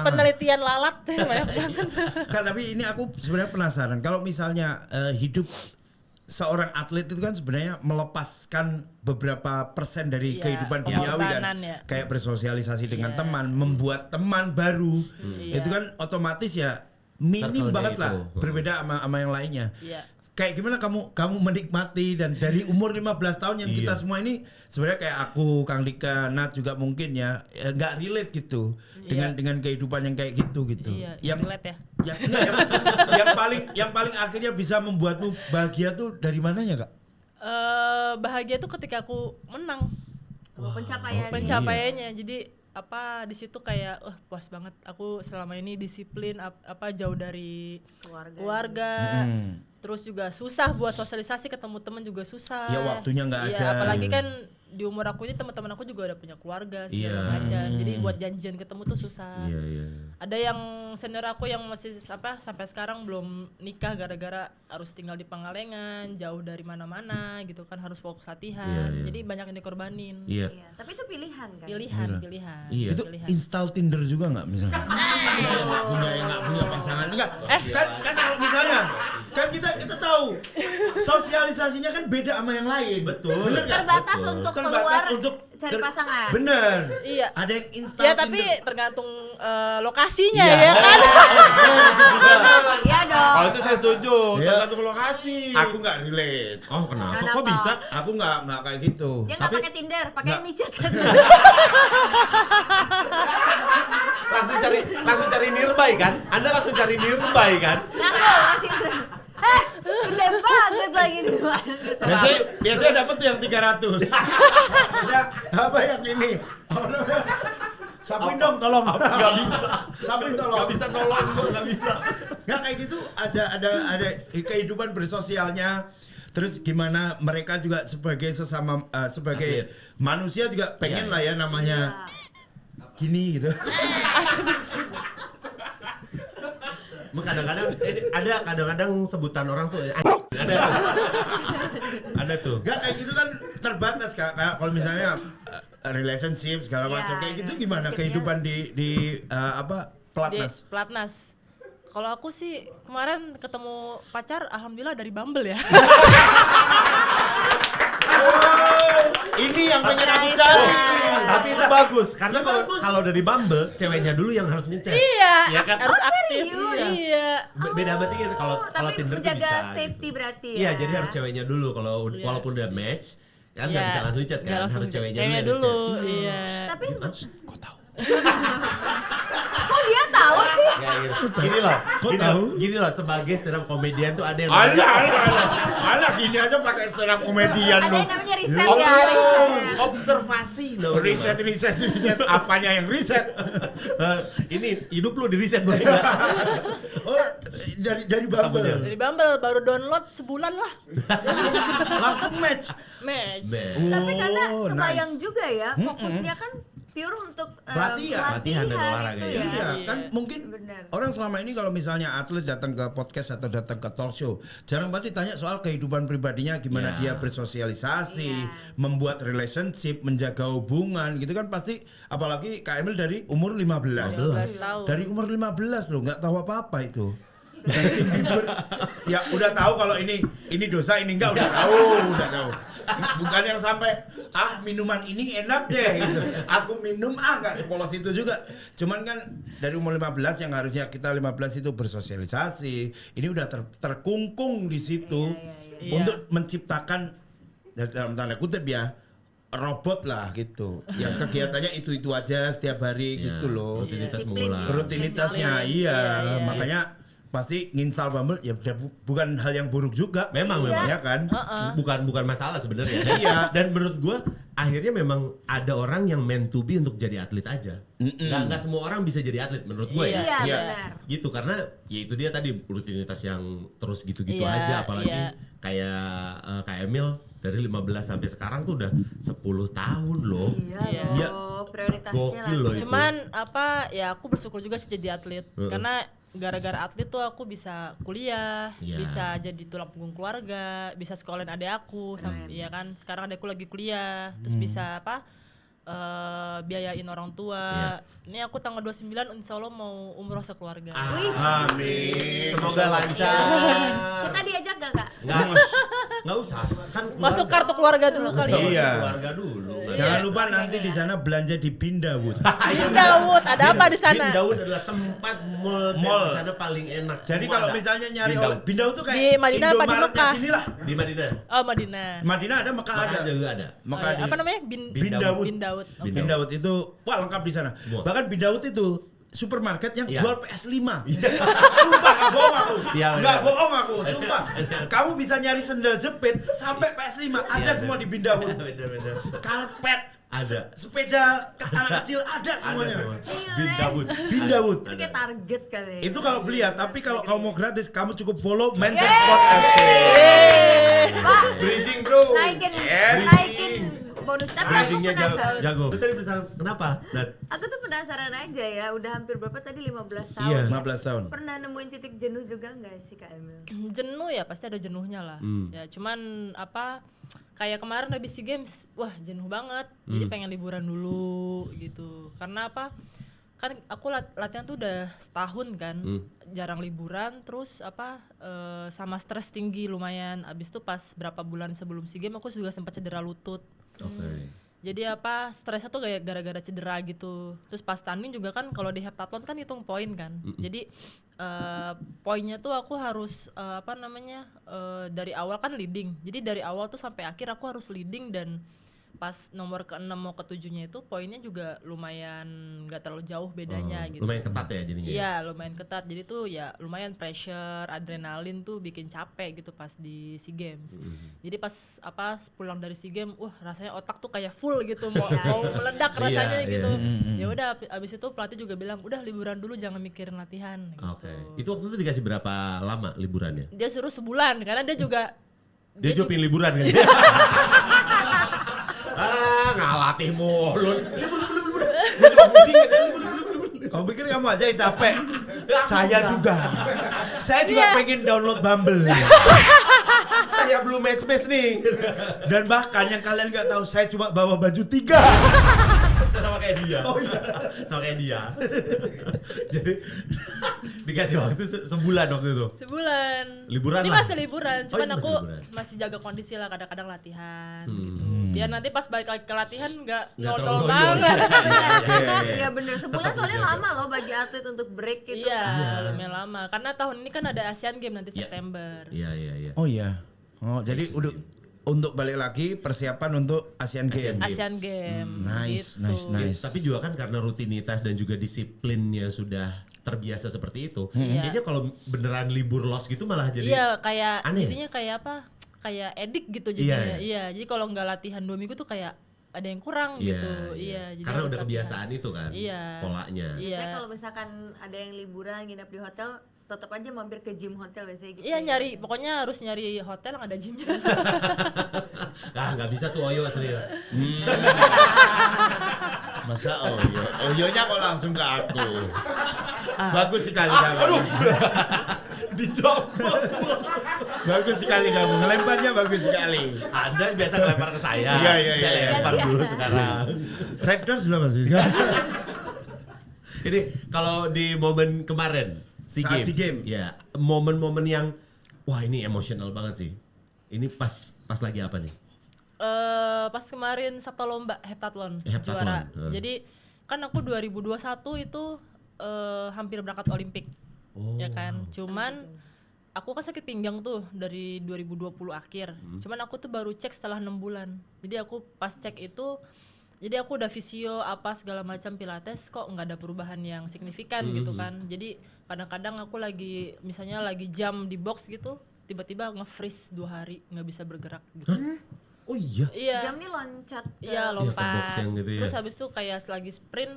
penelitian lalat banyak banget. Kan tapi ini aku sebenarnya penasaran kalau misalnya hidup seorang atlet itu kan sebenarnya melepaskan beberapa persen dari Iya, kehidupan duniawi kan, pengorbanan ya. kayak bersosialisasi dengan Iya. teman, membuat teman baru, Iya. itu kan otomatis ya minim Circle-nya banget itu. lah, berbeda sama yang lainnya. Iya. Kayak gimana kamu menikmati dan dari umur 15 tahun yang kita Iya. semua ini sebenarnya kayak aku, Kang Dika, Nat juga mungkin ya nggak relate gitu dengan kehidupan yang kayak gitu. Iya, Yang relate ya. yang paling akhirnya bisa membuatmu bahagia tuh dari mananya, Kak? Bahagia tuh ketika aku menang pencapaiannya. Jadi apa di situ kayak puas banget. Aku selama ini disiplin apa jauh dari keluarga. Terus juga susah buat sosialisasi, ketemu teman juga susah. Ya, waktunya nggak Iya, ada. apalagi kan di umur aku ini teman-teman aku juga udah punya keluarga segala Iya. macam. Jadi buat janjian ketemu tuh susah. Iya. Ada yang senior aku yang masih sampai sekarang belum nikah gara-gara harus tinggal di Pangalengan, jauh dari mana-mana gitu kan, harus fokus latihan. Iya. Jadi banyak yang dikorbanin. Iya. Iya, tapi itu pilihan kan. Pilihan. Iya. Itu pilihan. install Tinder juga nggak misalnya? nggak punya pasangan enggak? Kan kalau misalnya kan kita tahu sosialisasinya kan beda sama yang lain. Betul. Bener nggak? Terbatas Betul. untuk Terbatas keluar untuk cari pasangan. Bener. Iya. Ada yang install Ya tapi Tinder. tergantung lokasinya Iya. ya kan. Iya dong. Kalau itu saya setuju, Iya. tergantung lokasi. Aku nggak relate. Oh kenapa? Kenapa? Kok bisa? Aku nggak kayak gitu. Dia nggak Tapi- pakai Tinder, pakai Nggak. micet kan. langsung cari nearby kan? Anda langsung cari nearby kan? Ngaku masih gede banget lagi di mana. Biasanya dapat tuh yang 300. Biasanya apa yang ini? Apa namanya? Sapuin dong tolong. Nggak bisa. Sapuin tolong. Nggak bisa nolong, nggak bisa. Nggak kayak gitu, ada kehidupan bersosialnya. Terus gimana mereka juga sebagai sesama sebagai manusia juga pengen Iya. lah ya namanya gini gitu. Kadang-kadang sebutan orang tuh ada tuh. Nggak kayak gitu kan terbatas Kak. Kayak kalau misalnya relationship segala Iya, macam kayak gitu iya. gimana Relationship-nya. kehidupan di pelatnas? Di pelatnas. Kalau aku sih kemarin ketemu pacar alhamdulillah dari Bumble ya. Ini yang pengen Nah, aku itu. cari. Tapi itu bagus karena Ya, kalau bagus. kalau dari Bumble ceweknya dulu yang harus nyencet. Iya, Ya kan? harus aktif. serius? Iya. Beda berarti kan kalau Tapi Tinder tuh menjaga bisa. safety gitu. berarti Iya, ya. jadi harus ceweknya dulu kalau walaupun udah match kan nggak Iya, bisa langsung chat nggak kan, langsung harus ceweknya ceweknya dulu. dulu. yang ngechat. Iya. Tapi Kok tahu? kok dia tahu sih? Ya, gini loh, Kok tahu? gini loh sebagai stand up komedian tuh ada yang Alah, gini aja pakai stand up komedian Ada lu. yang namanya riset Oh, ya. riset. observasi loh. Riset. Apanya yang riset? Ini hidup lu di riset boleh nggak? Oh, dari Bumble. Dari Bumble baru download sebulan lah. Langsung match. Match. Tapi karena Oh, kebayang nice. juga ya, fokusnya kan pure untuk Latihan dan olahraga itu ya. Iya, Iya. kan mungkin Bener. orang selama ini kalau misalnya atlet datang ke podcast atau datang ke talk show, jarang banget ditanya soal kehidupan pribadinya, gimana dia Iya. bersosialisasi, Iya. membuat relationship, menjaga hubungan gitu kan pasti, apalagi Kak Emil dari umur 15. 15 tahun. Dari umur 15 loh, nggak tahu apa-apa itu. Justin Bieber, ya udah tahu kalau ini dosa, ini enggak, udah tahu. Bukan yang sampai minuman ini enak deh gitu. Aku minum enggak sepolos itu juga. Cuman kan dari umur 15 yang harusnya kita 15 itu bersosialisasi, ini udah terkungkung di situ Iya. untuk menciptakan dalam tanda kutip ya robot lah gitu. Yang kegiatannya itu aja setiap hari gitu loh. Rutinitas Disiplin. mengulang. Rutinitasnya Disiplin. iya, Iya. makanya pasti nginstal Bumble ya bukan hal yang buruk juga. Memang ya kan? bukan masalah sebenarnya. Iya. Dan menurut gua akhirnya memang ada orang yang meant to be untuk jadi atlet aja. Nggak semua orang bisa jadi atlet menurut gue ya. Iya, Iya. benar. Gitu karena ya itu dia tadi rutinitas yang terus gitu-gitu Iya, aja, apalagi iya. kayak Kak Emil dari 15 sampai sekarang tuh udah 10 tahun loh. Iya Iya. loh, prioritasnya Gokil loh itu. Cuman apa ya aku bersyukur juga sih jadi atlet karena gara-gara atlet tuh aku bisa kuliah, Iya. bisa jadi tulang punggung keluarga, bisa sekolahin adek aku, ya kan. Sekarang adekku lagi kuliah, terus bisa apa? Biayain orang tua. Ini aku tanggal 29 insya Allah mau umroh sekeluarga. Amin. Semoga lancar. Kita diajak gak kak? Nggak usah. Kan Masuk kartu keluarga dulu kali ya. Iya. Keluarga dulu. Jangan lupa nanti di sana belanja di Bindawood. Bin Daud, ada apa di sana? Bin Daud adalah tempat mall Mall. di sana paling enak. Jadi Semua kalau ada. misalnya nyari Bin Daud. Bindawood tuh kayak Di Madinah apa di Indomaretnya Mekah? sinilah. Di Madinah. Oh Madinah. Madinah ada, Mekah ada. Mekah juga ada. Mekah Oh, iya. ada. Apa namanya? Bin Daud. Bin Daud. Oke. Bin Daud itu wah lengkap di sana. Semua. Bahkan Bin Daud itu supermarket yang Iya. jual PS5. Sumpah gak bohong aku. Iya, Gak iya. bohong aku, sumpah. Kamu bisa nyari sendal jepit sampai PS5 ada Iya, semua bener. di Bin Daud. Bener-bener. Karpet Ada. Sepeda anak kecil ada Ada semuanya. semua. Bin Daud. Bin Daud. Itu kayak target kali ya. Itu kalau beli ya, tapi kalau kamu mau gratis kamu cukup follow Mention Sport FC. Pak, Bridging bro. naikin bonus. Tapi aku Bridgingnya penasaran. jago. Lu tadi penasaran kenapa? Nat? Aku tuh penasaran aja ya, udah hampir berapa tadi 15 tahun. Iya. 15 tahun. Pernah nemuin titik jenuh juga nggak sih Kak Emil? Jenuh ya pasti ada jenuhnya lah. Ya cuman apa kayak kemarin habis SEA Games, wah jenuh banget. Jadi pengen liburan dulu gitu. Karena apa? Kan aku latihan tuh udah setahun kan, jarang liburan, terus apa sama stres tinggi lumayan. Abis itu pas berapa bulan sebelum SEA Games aku juga sempat cedera lutut. Oke. Jadi apa stresnya tuh kayak gara-gara cedera gitu. Terus pas tanding juga kan kalau di heptathlon kan hitung poin kan. Jadi poinnya tuh aku harus apa namanya dari awal kan leading. Jadi dari awal tuh sampai akhir aku harus leading dan pas nomor ke-6 mau ke-7-nya itu poinnya juga lumayan nggak terlalu jauh bedanya gitu. Lumayan ketat ya jadinya. Iya lumayan ketat, jadi tuh ya lumayan pressure, adrenalin tuh bikin capek gitu pas di SEA Games. Jadi pas apa pulang dari SEA Games, wah rasanya otak tuh kayak full gitu, mau meledak rasanya Iya, gitu. iya. Ya udah abis itu pelatih juga bilang udah liburan dulu jangan mikirin latihan. Oke. Gitu. Itu waktu itu dikasih berapa lama liburannya? Dia suruh sebulan karena dia juga Dia juga pengen liburan kan? Ngalatih mulu. Liburan. Gue cuma pusing kan. Liburan. Kamu pikir kamu aja yang capek? Saya juga. Saya juga pengen download Bumble. Saya belum match nih. Dan bahkan yang kalian nggak tahu, saya cuma bawa baju 3. Sama kayak dia. Sama kayak dia. Jadi dikasih waktu sebulan waktu itu. sebulan. Liburan Ini lah. masih liburan, Oh, cuman ini masih aku liburan. masih jaga kondisi lah, kadang-kadang latihan gitu. Biar nanti pas balik lagi ke latihan nggak Nggak nol-nol terlalu banget. Iya bener, sebulan Tetap soalnya dijaga. lama loh bagi atlet untuk break gitu. Iya, lumayan lama. Karena tahun ini kan ada Asian Games nanti Iya. September. Iya. Oh iya. Oh jadi udah untuk balik lagi persiapan untuk Asian Games. Asian Games. Nice, gitu. nice, nice. Tapi juga kan karena rutinitas dan juga disiplinnya sudah terbiasa seperti itu. Iya. Kayaknya kalau beneran libur los gitu malah jadi Iya, kayak aneh. jadinya kayak apa? Kayak edik gitu jadinya. Iya, jadi kalau nggak latihan 2 minggu tuh kayak ada yang kurang gitu. Iya, jadi Karena harus udah latihan. kebiasaan itu kan. Iya. Polanya. Iya. Saya kalau misalkan ada yang liburan nginep di hotel, tetap aja mampir ke gym hotel biasanya gitu. Iya, ya. nyari pokoknya harus nyari hotel yang ada gymnya. Nggak bisa tuh Oyo asli. Masa Oyo? Oyonya kok langsung ke aku. Bagus sekali kamu. Aduh. Dicopot. Bagus sekali kamu. Ngelemparnya bagus sekali. Anda biasa ngelempar ke saya. Iya. Saya lempar dulu sekarang. Red Doors belum masih. Ini kalau di momen kemarin Saat SEA Games. ya momen-momen yang wah ini emosional banget sih. Ini pas lagi apa nih? Pas kemarin Sabtu lomba heptathlon Heptathlon, juara. heeh. Jadi kan aku 2021 itu hampir berangkat Olimpik. Ya kan. Cuman aku kan sakit pinggang tuh dari 2020 akhir. Cuman aku tuh baru cek setelah 6 bulan. Jadi aku pas cek itu jadi aku udah fisio apa segala macam pilates kok nggak ada perubahan yang signifikan gitu kan. Jadi kadang-kadang aku lagi misalnya lagi jam di box gitu tiba-tiba nge-freeze 2 hari nggak bisa bergerak gitu. Oh iya. Iya. Jam nih loncat ke Iya ke lompat. box yang gitu ya. Terus habis itu kayak selagi sprint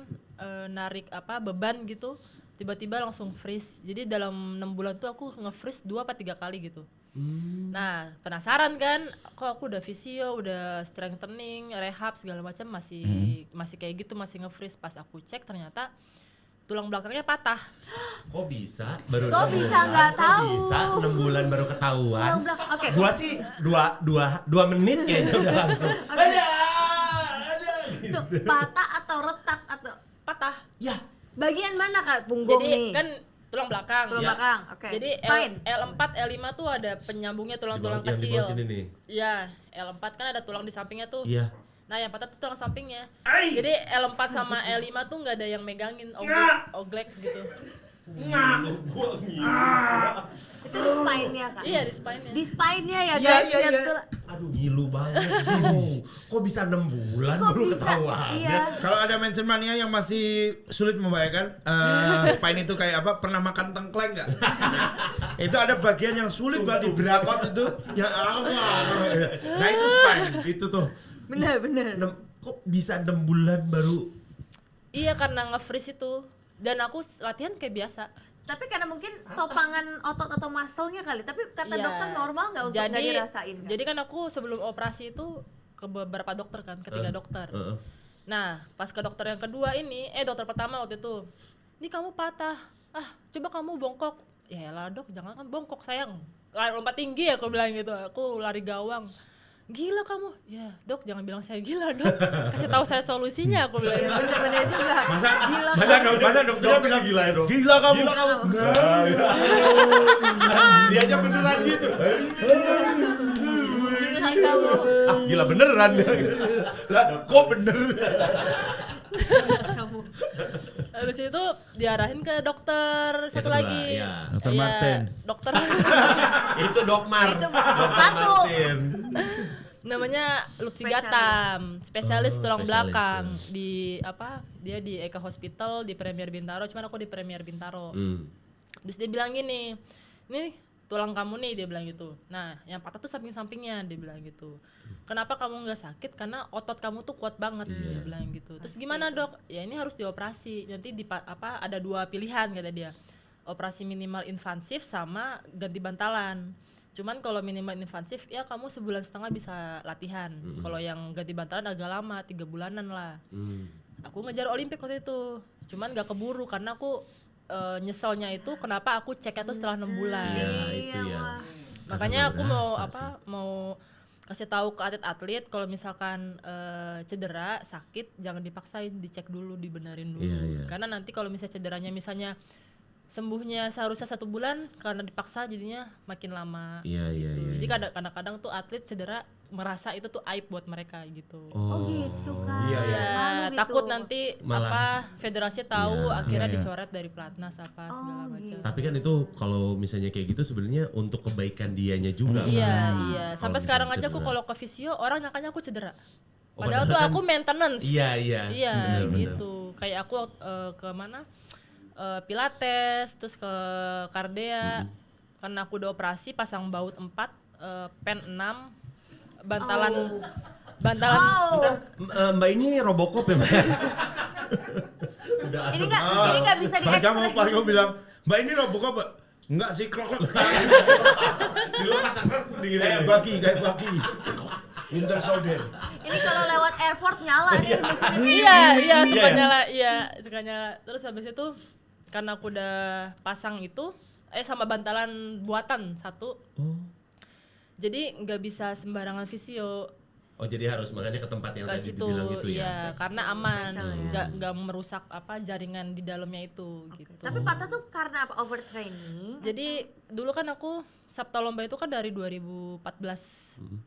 narik beban gitu, tiba-tiba langsung freeze. Jadi dalam 6 bulan tuh aku nge-freeze 2 apa 3 kali gitu. Nah penasaran kan, kok aku udah fisio, udah strengthening, rehab segala macam masih kayak gitu, masih nge-freeze. Pas aku cek ternyata tulang belakangnya patah. Kok bisa? Baru Kok 6 bisa bulan? nggak Kok tahu? bisa 6 bulan baru ketahuan. Tulang belakang, oke. Gua sih 2 menit kayaknya udah langsung. Ada. Tuh, patah atau retak atau Patah. Ya. bagian mana Kak? Punggung Jadi nih. kan tulang belakang. tulang Ya. belakang. Oke. Jadi Spine. L4, L5 tuh ada penyambungnya tulang-tulang Yang di bawah kecil. sini nih. Iya, L4 kan ada tulang di sampingnya tuh. Iya. Nah, yang patah tuh tulang sampingnya. Ai! Jadi L4 sama L5 tuh nggak ada yang megangin oglek gitu. Itu di spine-nya Kak. Iya, di spine-nya. Di spine-nya ya Iya, guys. iya, lihat iya. tuh. Aduh ngilu banget. Kok bisa 6 bulan Kok baru bisa? ketahuan? Iya. Kalau ada mention mania yang masih sulit membayangkan, spine itu kayak apa? Pernah makan tengkleng nggak? Itu ada bagian yang sulit banget di berakot itu. Ya Allah. Nah itu spine, itu tuh. Bener. Kok bisa 6 bulan baru? Iya, karena nge-freeze itu. Dan aku latihan kayak biasa. Tapi karena mungkin topangan otot atau muscle-nya kali. Tapi kata Iya. dokter normal nggak untuk nggak dirasain kan? Jadi kan aku sebelum operasi itu ke beberapa dokter kan, ketiga dokter. Nah, pas ke dokter yang kedua ini, dokter pertama waktu itu, ini kamu patah. Coba kamu bongkok. Ya elah dok, jangan kan bongkok sayang. Lompat tinggi aku bilang gitu. Aku lari gawang. Gila kamu. Ya dok, jangan bilang saya gila dok. Kasih tahu saya solusinya aku bilang. Bener-bener juga. Gila. Masa dokternya bilang gila ya dok? gila kamu. Gila kamu. Dia aja beneran gitu. Gila kamu. Gila beneran. Lah, kok bener? Kamu. Habis itu diarahin ke dokter satu kedua, lagi. iya. Dokter Iya, Martin. Dokter Itu Dokmar. Itu Dokter satu. Martin. namanya Lutfi Spesialis. Gatam, spesialis tulang spesialis, belakang ya. di dia di Eka Hospital di Premier Bintaro, cuman aku di Premier Bintaro. Terus dia bilang gini, ini tulang kamu nih, dia bilang gitu. Nah, yang patah tuh samping-sampingnya, dia bilang gitu. Kenapa kamu nggak sakit? Karena otot kamu tuh kuat banget, dia bilang gitu. Terus gimana dok? Ya ini harus dioperasi. Nanti ada 2 pilihan kata dia. Operasi minimal invasif sama ganti bantalan. Cuman kalau minimal invasif ya kamu 1,5 bulan bisa latihan. Kalau yang ganti bantalan agak lama, 3 bulanan lah. Aku ngejar Olimpik waktu itu. Cuman gak keburu karena aku nyeselnya itu kenapa aku ceknya tuh setelah 6 bulan. Iya, itu ya. Makanya aku mau berasa sih. mau kasih tahu ke atlet-atlet kalau misalkan cedera, sakit jangan dipaksain, dicek dulu, dibenerin dulu. Iya. Karena nanti kalau misalnya cederanya misalnya sembuhnya seharusnya 1 bulan, karena dipaksa jadinya makin lama. Iya. Jadi kadang-kadang tuh atlet cedera merasa itu tuh aib buat mereka gitu. Oh gitu kan. Iya, iya. Ya, Malu gitu. takut nanti Malah- federasi tahu Iya, akhirnya iya. dicoret dari pelatnas apa segala macam. gitu. Tapi kan itu kalau misalnya kayak gitu sebenarnya untuk kebaikan dianya juga. Iya, kan? iya. Kalau Sampai sekarang misalnya aja aku cedera. kalau ke fisio orang nyangkanya aku cedera. Oh, Padahal padahal tuh kan- aku maintenance. Iya. Iya, Benar-benar. gitu. Kayak aku ke mana? Pilates, terus ke Kardea. Karena aku udah operasi pasang baut 4, pen 6, bantalan bantalan Mbak ini Robocop ya, Mbak? Udah Ini nggak bisa Pas kamu diekstrak. bilang, Mbak ini Robocop, Pak? Enggak sih, krokok. di lo pasang Kayak bagi. Winter Soldier. Ini kalau lewat airport nyala nih mesinnya. Iya, suka ya? nyala, suka nyala. Terus habis itu karena aku udah pasang itu sama bantalan buatan 1. Jadi nggak bisa sembarangan fisio Oh jadi harus makanya ke tempat yang ke tadi situ, dibilang gitu ya. iya, karena aman, Spesial ya. nggak merusak jaringan di dalamnya itu gitu. Tapi patah tuh karena apa? Overtraining? Jadi dulu kan aku Sabta Lomba itu kan dari 2014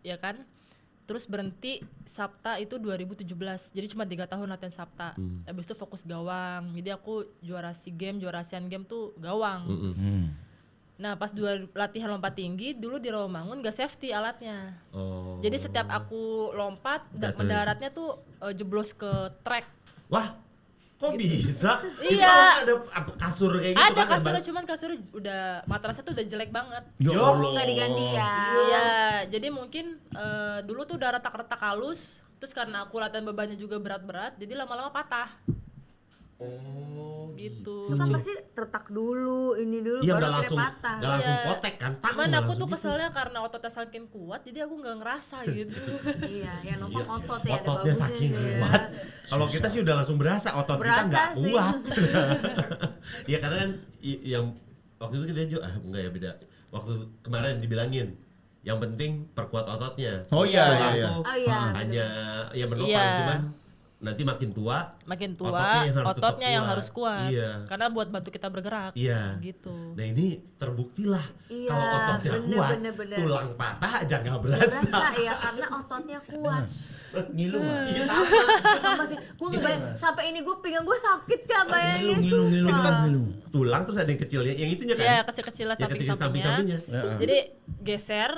ya kan, terus berhenti Sabta itu 2017, jadi cuma 3 tahun latihan Sabta. Habis itu fokus gawang, jadi aku juara SEA Games, juara Asian Games tuh gawang. Nah pas latihan lompat tinggi dulu di Rawamangun gak safety alatnya. Oh. Jadi setiap aku lompat Jatuh. mendaratnya tuh jeblos ke track. Wah, kok Kok bisa? Itu Iya. harusnya ada kasur kayak gitu Ada kan? kasurnya, cuman kasurnya udah matrasnya tuh udah jelek banget. Ya Ya Allah. Nggak diganti ya. Iya, jadi mungkin dulu tuh udah retak-retak halus, terus karena aku latihan bebannya juga berat-berat, jadi lama-lama patah Oh, gitu. Itu kan pasti retak dulu, ini dulu Iya, baru nggak akhirnya langsung patah. nggak langsung Iya. potek kan? Tak, Cuman nggak aku langsung tuh gitu. keselnya karena ototnya saking kuat, jadi aku nggak ngerasa gitu. Iya, yang numpang Iya, otot ya. ada ototnya bagusnya saking sih ya. kuat. Kalau kita sih udah langsung berasa otot kita Berasa nggak sih. kuat. Ya karena kan yang waktu itu kita juga enggak ya beda. Waktu kemarin dibilangin yang penting perkuat ototnya. Oh iya, Tulang iya. tuh Oh iya, hanya ya menopang Iya. cuman nanti makin tua Makin tua, ototnya ototnya, yang yang harus harus tetap kuat. Iya. Karena buat bantu kita bergerak. Iya. Gitu. Nah ini terbuktilah Iya, kalau ototnya bener, kuat, bener. tulang patah aja nggak Berasa berasa. ya karena ototnya kuat. Ngilu nggak? Iya sama. Sama sih, gue ngebayang sampai ini gue pinggang gue sakit kak bayangin Ngilu, ngilu, sumpah. ngilu. Tulang terus ada yang kecilnya, yang itunya kan? Iya, kecil-kecilan Yang kecil samping-sampingnya. samping-sampingnya. Jadi geser.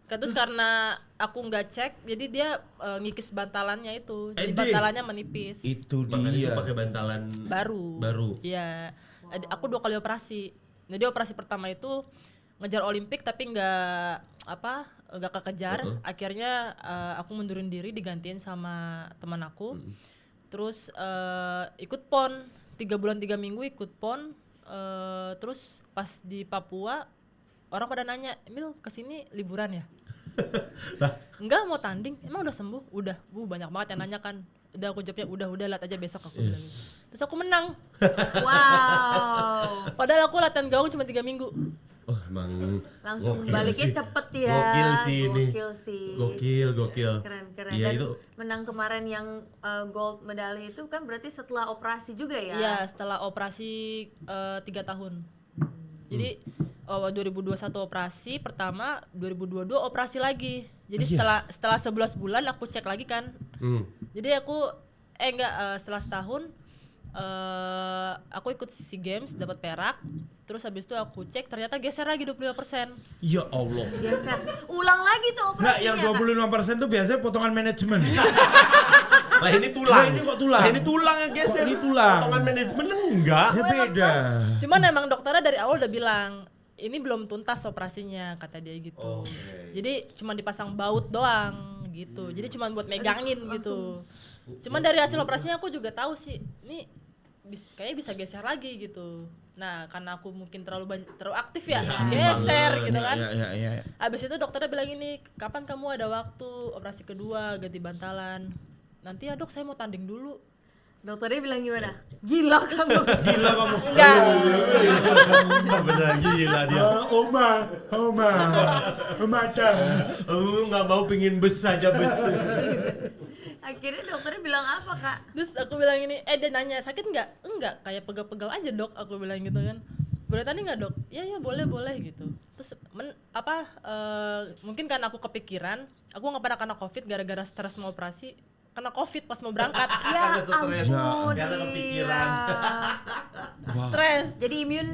Terus karena aku nggak cek, jadi dia ngikis bantalannya itu. Jadi Ede. bantalannya menipis. Itu Makanya itu dia. pakai bantalan Baru. Iya. Aku 2 kali operasi. Jadi operasi pertama itu ngejar Olimpik tapi nggak kekejar. Akhirnya aku mundurin diri digantiin sama teman aku. Terus ikut PON 3 bulan 3 minggu ikut PON. Terus pas di Papua orang pada nanya, Emil kesini liburan ya? Enggak, mau tanding. Emang udah sembuh? Udah. Banyak banget yang nanya kan. Udah aku jawabnya udah lihat aja besok aku bilang gitu. Terus aku menang. Wow, Padahal aku latihan gawang cuma 3 minggu. Oh emang langsung gokil baliknya sih. cepet ya. Gokil sih ini. Gokil sih. Gokil. Keren. Iya Dan itu menang kemarin yang gold medali itu kan berarti setelah operasi juga ya? Iya, setelah operasi 3 tahun. Jadi 2021 operasi pertama, 2022 operasi lagi. Jadi setelah 11 bulan aku cek lagi kan. Jadi aku setelah setahun aku ikut SEA Games dapat perak. Terus habis itu aku cek ternyata geser lagi 25%. Ya Allah. Geser. Ulang lagi tuh Enggak, operasinya. yang Kak. 25% tuh biasanya potongan manajemen. lah ini tulang. Lah, ini kok tulang? Lah, ini tulang yang geser. Kok ini tulang? Potongan manajemen enggak. Ya beda. Cuman emang dokternya dari awal udah bilang ini belum tuntas operasinya kata dia gitu. Jadi cuma dipasang baut doang gitu. Jadi cuma buat megangin gitu. Cuman dari hasil operasinya aku juga tahu sih ini kayaknya bisa geser lagi gitu. Nah karena aku mungkin terlalu aktif ya, geser gitu kan. Ya. Abis itu dokternya bilang ini kapan kamu ada waktu operasi kedua ganti bantalan. Nanti ya dok saya mau tanding dulu. Dokternya bilang gimana? Gila kamu. Gila kamu. Enggak. Beneran gila dia. Oma, madam. Nggak mau pingin bes aja bes. Akhirnya dokternya bilang apa kak? Terus aku bilang ini, dia nanya sakit nggak? Enggak, kayak pegal-pegal aja dok. Aku bilang gitu kan. Boleh tanding nggak dok? Ya boleh gitu. Terus mungkin karena aku kepikiran, aku nggak pernah kena COVID gara-gara stres mau operasi. Kena COVID pas mau berangkat. Karena stres, ampun, karena kepikiran. Stres. Jadi imun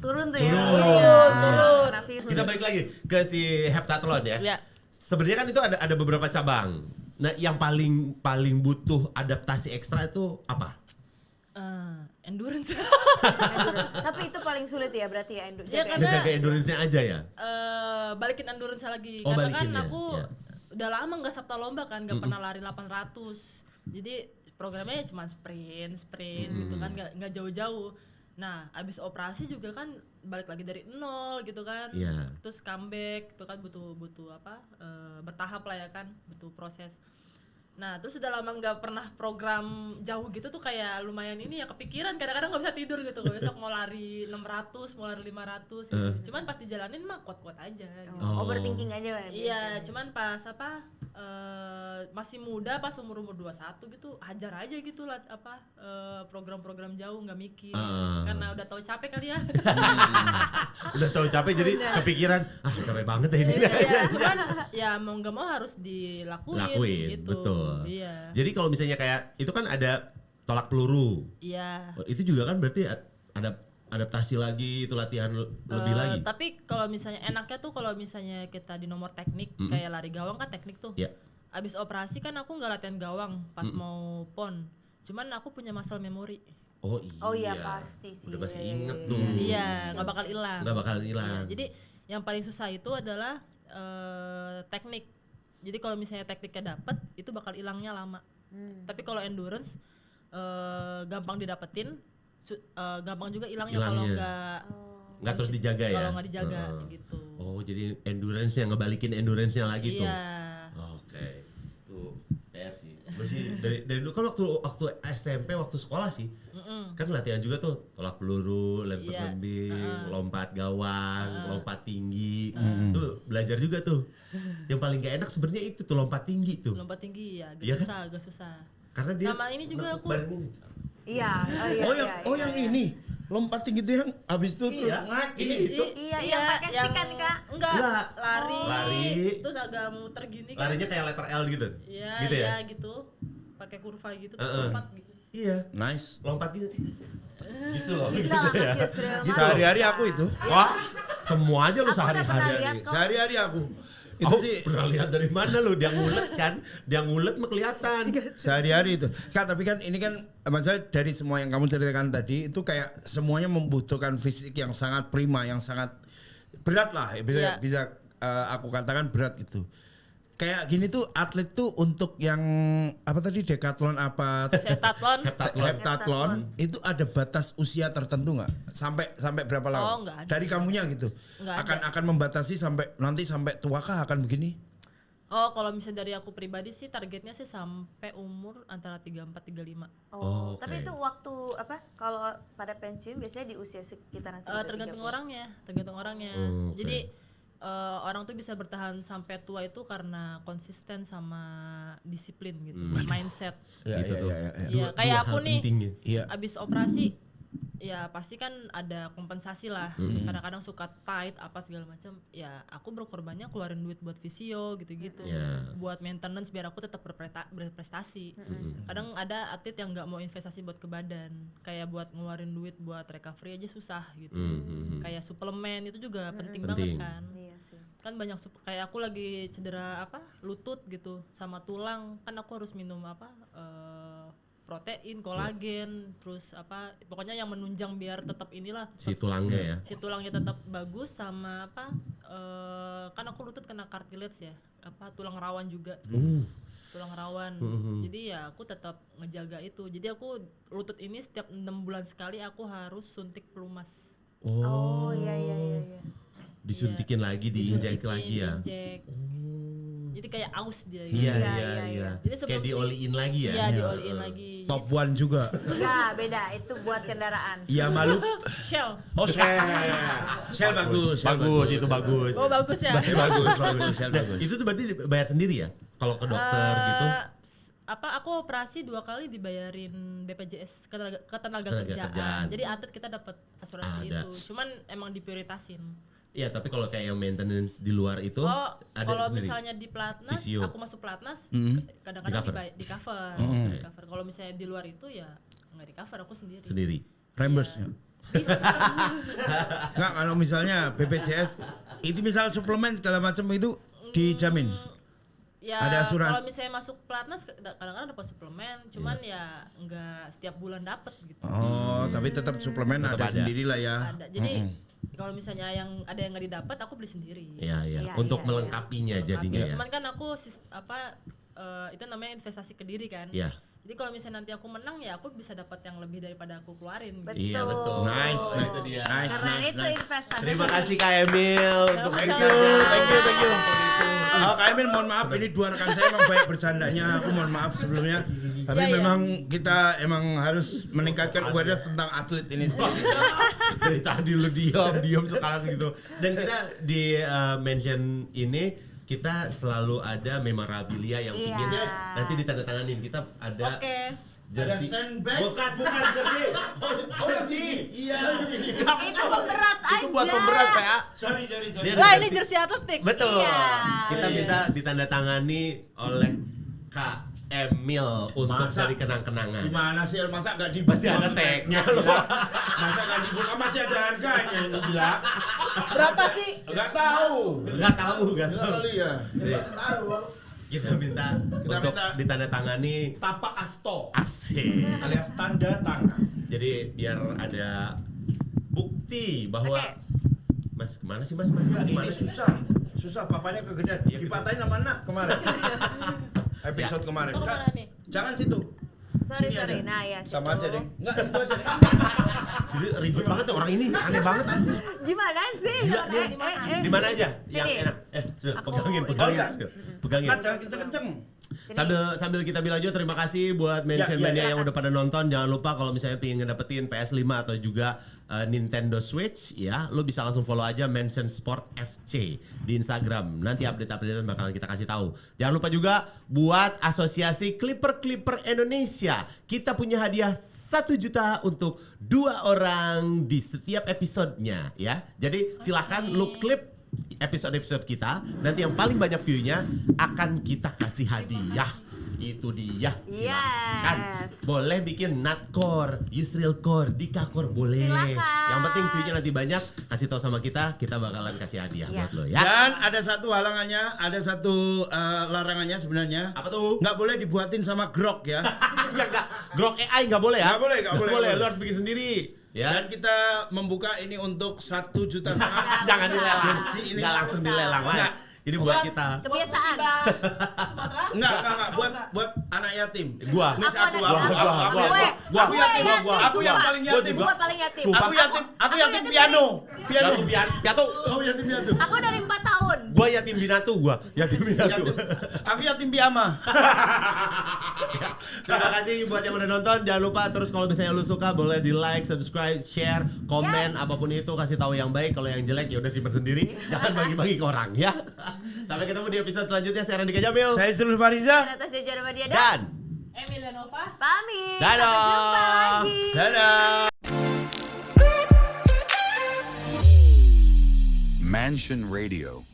turun tuh ya? Turun. Kena virus. Kita balik lagi ke si heptathlon ya. Ya. Sebenarnya kan itu ada beberapa cabang. Nah, yang paling butuh adaptasi ekstra itu apa? Endurance. Tapi itu paling sulit ya berarti ya Ya, jaga karena- Ngejaga endurance-nya aja ya. Balikin endurance lagi Oh, karena kan balikin ya, aku ya. udah lama nggak sabta lomba kan, nggak pernah lari 800. Jadi programnya cuma sprint gitu kan, nggak jauh-jauh. Nah, abis operasi juga kan balik lagi dari nol gitu kan. Iya. Terus comeback itu kan butuh bertahap lah ya kan, butuh proses. Nah, terus udah lama nggak pernah program jauh gitu tuh kayak lumayan ini ya kepikiran, kadang-kadang nggak bisa tidur gitu. Besok mau lari 600, mau lari 500 gitu. Cuman pas dijalanin mah kuat-kuat aja gitu. overthinking aja lah. Iya, cuman pas masih muda, pas umur 21 gitu, hajar aja gitu lah program-program jauh, nggak mikir. Karena udah tahu capek kali ya. Udah tahu capek jadi kepikiran, capek banget ya ini. Iya, cuman ya mau nggak mau harus dilakuin Lakuin, gitu. betul. Iya. Jadi kalau misalnya kayak itu kan ada tolak peluru. Iya. Itu juga kan berarti ada adaptasi lagi, itu latihan lebih lagi. Tapi kalau misalnya enaknya tuh kalau misalnya kita di nomor teknik kayak lari gawang kan teknik tuh. Ya. Abis operasi kan aku nggak latihan gawang pas mau pon. Cuman aku punya muscle memory. Oh iya pasti sih. Udah masih Iya, inget iya, tuh. Iya, nggak bakal hilang. Nggak bakal hilang. Iya, jadi yang paling susah itu adalah teknik. Jadi kalau misalnya tekniknya dapat, itu bakal hilangnya lama. Tapi kalau endurance gampang didapetin, gampang juga hilangnya kalau nggak terus dijaga ya. Kalau nggak dijaga gitu. Oh, jadi endurance yang ngebalikin endurance-nya lagi tuh. Iya. Oke. Tuh PR sih. Gue sih dari dulu kan waktu SMP waktu sekolah sih. Kan latihan juga tuh, tolak peluru, lempar Iya. lembing, lompat gawang, lompat tinggi. Tuh belajar juga tuh. Yang paling gak enak sebenarnya itu tuh lompat tinggi tuh. Lompat tinggi ya, Iya kan? agak susah. Karena dia Sama ini juga aku. badan ini. Iya. yang ini lompat tinggi itu yang habis itu Iya, ngaki itu. Iya, yang pakai stick kan, Kak? Enggak, Enggak. lari. Lari. Terus agak muter gini kan. Larinya kayak letter L gitu. Iya, gitu ya? iya gitu. Pakai kurva gitu, terus lompat gitu. Iya. nice. Lompat gitu. Gitu loh. Bisa lah nge-shoot real mah. Sehari-hari aku itu. Wah, semua aja lu Aku udah pernah sehari-hari. lihat kok. Sehari-hari aku. Itu Oh, sih pernah lihat dari mana lu? Dia ngulet kan? Dia ngulet mah kelihatan. sehari-hari itu. Kak, tapi kan ini kan maksudnya dari semua yang kamu ceritakan tadi itu kayak semuanya membutuhkan fisik yang sangat prima, yang sangat berat lah. Iya. Bisa aku katakan berat itu. Kayak gini tuh atlet tuh untuk yang apa tadi decathlon apa Setatlon. heptatlon itu ada batas usia tertentu nggak? Sampai berapa lama? Oh, nggak ada. Dari kamunya gitu. Nggak Akan membatasi sampai tua kah akan begini? Oh, kalau misalnya dari aku pribadi sih targetnya sih sampai umur antara 34 35. Oh, Oke. tapi itu waktu apa? Kalau pada pensiun biasanya di usia sekitaran segitu. Tergantung 30. orangnya. Oh, oke. Jadi orang tuh bisa bertahan sampai tua itu karena konsisten sama disiplin gitu, mindset. Gitu tuh. Iya, kayak aku hal nih, pentingnya. Iya. abis operasi, ya pasti kan ada kompensasi lah. Kadang-kadang suka tight apa segala macam. Ya aku berkorbannya keluarin duit buat visio gitu-gitu, Iya. buat maintenance biar aku tetap berprestasi. Kadang ada atlet yang nggak mau investasi buat ke badan, kayak buat ngeluarin duit buat recovery aja susah gitu. Kayak suplemen itu juga penting banget Penting. kan. Iya sih. Kan banyak kayak aku lagi cedera lutut gitu sama tulang, kan aku harus minum protein, kolagen, terus pokoknya yang menunjang biar tetap inilah Si tulangnya ya. si tulangnya tetap bagus sama kan aku lutut kena cartilage ya, tulang rawan juga. Tulang rawan. Jadi ya aku tetap ngejaga itu. Jadi aku lutut ini setiap 6 bulan sekali aku harus suntik pelumas. Oh, iya. Disuntikin lagi, diinjek lagi ya. Diinjek. Jadi kayak aus dia Iya, gitu. iya. Jadi sebelum Kayak dioliin lagi ya. Iya, dioliin lagi. Top Jadi one juga. Enggak, beda. Itu buat kendaraan. Iya malu. Shell. Oh Shell bagus. Bagus, itu bagus. Oh bagus ya. bagus. Shell Nah, bagus. itu tuh berarti bayar sendiri ya? Kalau ke dokter gitu? Aku operasi 2 kali dibayarin BPJS ketenaga Ketenaga kerjaan. kerjaan. Jadi atlet kita dapat asuransi Ada. itu. Cuman emang diprioritasin. Iya, tapi kalau kayak yang maintenance di luar itu Oh, ada kalau sendiri. misalnya di Platnas, Visio. aku masuk Platnas, Di kadang-kadang cover? di cover. Di cover. Kalau misalnya di luar itu ya nggak di cover, aku sendiri. Sendiri. Reimburse ya. Bisa. Enggak, kalau misalnya BPJS itu misal suplemen segala macam itu dijamin. Ya Ada asuransi. kalau misalnya masuk Platnas kadang-kadang dapat suplemen, cuman ya nggak setiap bulan dapat gitu. Oh, tapi tetap suplemen Tetap ada ada. sendiri lah ya. Ada. Jadi kalau misalnya yang nggak didapat aku beli sendiri. Iya. Iya, Untuk iya, melengkapinya jadinya ya. Cuman kan aku itu namanya investasi ke diri kan. Iya. Jadi kalau misalnya nanti aku menang ya aku bisa dapat yang lebih daripada aku keluarin. Betul. Iya, betul. Nice, Oh, itu dia. Nice, Karena nice, itu nice. investasi. Terima kasih Kak Emil untuk Thank ceritanya. Kak Emil mohon maaf ini dua rekan saya memang banyak bercandanya. Aku mohon maaf sebelumnya. Tapi Iya, iya. memang kita harus meningkatkan awareness tentang atlet ini sendiri. Dari tadi lu diam sekarang gitu. Dan kita di mention ini kita selalu ada memorabilia yang Iya. ingin nanti ditandatanganin. Kita ada Oke. jersey. sandbag. Bukan jersey. Jersey. Iya. Itu pemberat aja. Itu buat pemberat, PA. Sorry. Dia ada Lah ini jersey atletik. Betul. Iya. Kita minta ditandatangani oleh Kak Emil untuk Masa? jadi kenang-kenangan. Gimana sih masa nggak dibuka? Masih ada tag-nya loh. Masa nggak dibuka masih ada harganya ini gila. Berapa sih? Nggak tahu. Nggak tahu. Kali ya. Jadi, kita minta untuk minta. ditandatangani Tapak Asto asik. alias tanda tangan. Jadi biar ada bukti bahwa Oke. Mas kemana sih Mas? Mas Enggak, kemana ini sih? susah papanya kegedean. Iya, Dipatahin sama anak kemarin. Episode kemarin. Itu Kak, kemana nih? jangan situ. Sorry, Sini aja. Nah ya. Sama situ. aja deh. Enggak, itu aja deh. Jadi ribet banget tuh orang ini, aneh banget anjir. Gimana sih? Gila dia. Di mana aja? Yang Sini. enak. Sudah Aku pegangin. itu aja. Pegangin. Kan jangan kenceng-kenceng. Sambil kita bilang juga terima kasih buat Mention Ya, Mania ya. yang udah pada nonton. Jangan lupa kalau misalnya pengen ngedapetin PS5 atau juga Nintendo Switch ya, lo bisa langsung follow aja Mention Sport FC di Instagram. Nanti update-update bakalan kita kasih tahu. Jangan lupa juga buat Asosiasi Clipper Indonesia. Kita punya hadiah 1 juta untuk 2 orang di setiap episodenya ya. Jadi silakan lo klip episode-episode kita, nanti yang paling banyak view-nya akan kita kasih hadiah. Itu dia, silakan. Yes. Boleh bikin nutcore, Yusril core, Dika core boleh. Silakan. Yang penting view-nya nanti banyak, kasih tau sama kita bakalan kasih hadiah Yes. buat lo ya. Dan ada satu halangannya, ada satu larangannya sebenarnya. Apa tuh? Nggak boleh dibuatin sama grok ya. Ya enggak, Grok AI enggak boleh ya? Nggak boleh, nggak boleh. Lo harus bikin sendiri. Ya. Dan kita membuka ini untuk 1,5 juta. Jangan dilelang. Jersey ini. Enggak langsung dilelang, Wan. Nggak. Ini buat kita. Kebiasaan. Sumatera? Enggak, buat anak yatim. Gua. Means Aku aku, anak aku, yatim. aku, Gue. gua. aku yatim, Gue aku yang yatim, paling Gua yatim. juga. Gue paling yatim. Sumpah. Aku yatim piano. Piatu. Oh, yatim piatu. Aku dari 4 tahun. Gua yatim binatu gua. Yatim binatu. Aku yatim piama. Ya, terima kasih buat yang udah nonton. Jangan lupa terus kalau misalnya lu suka boleh di like, subscribe, share, komen, apapun itu kasih tahu yang baik. Kalau yang jelek ya udah simpen sendiri. Jangan bagi-bagi ke orang ya. Sampai ketemu di episode selanjutnya. Saya Randika Jamil Saya Isrul Fariza. Atas jajar dia dan Emilia Nova. pamit. Dadah. Sampai jumpa lagi. Dadah. Mansion Radio.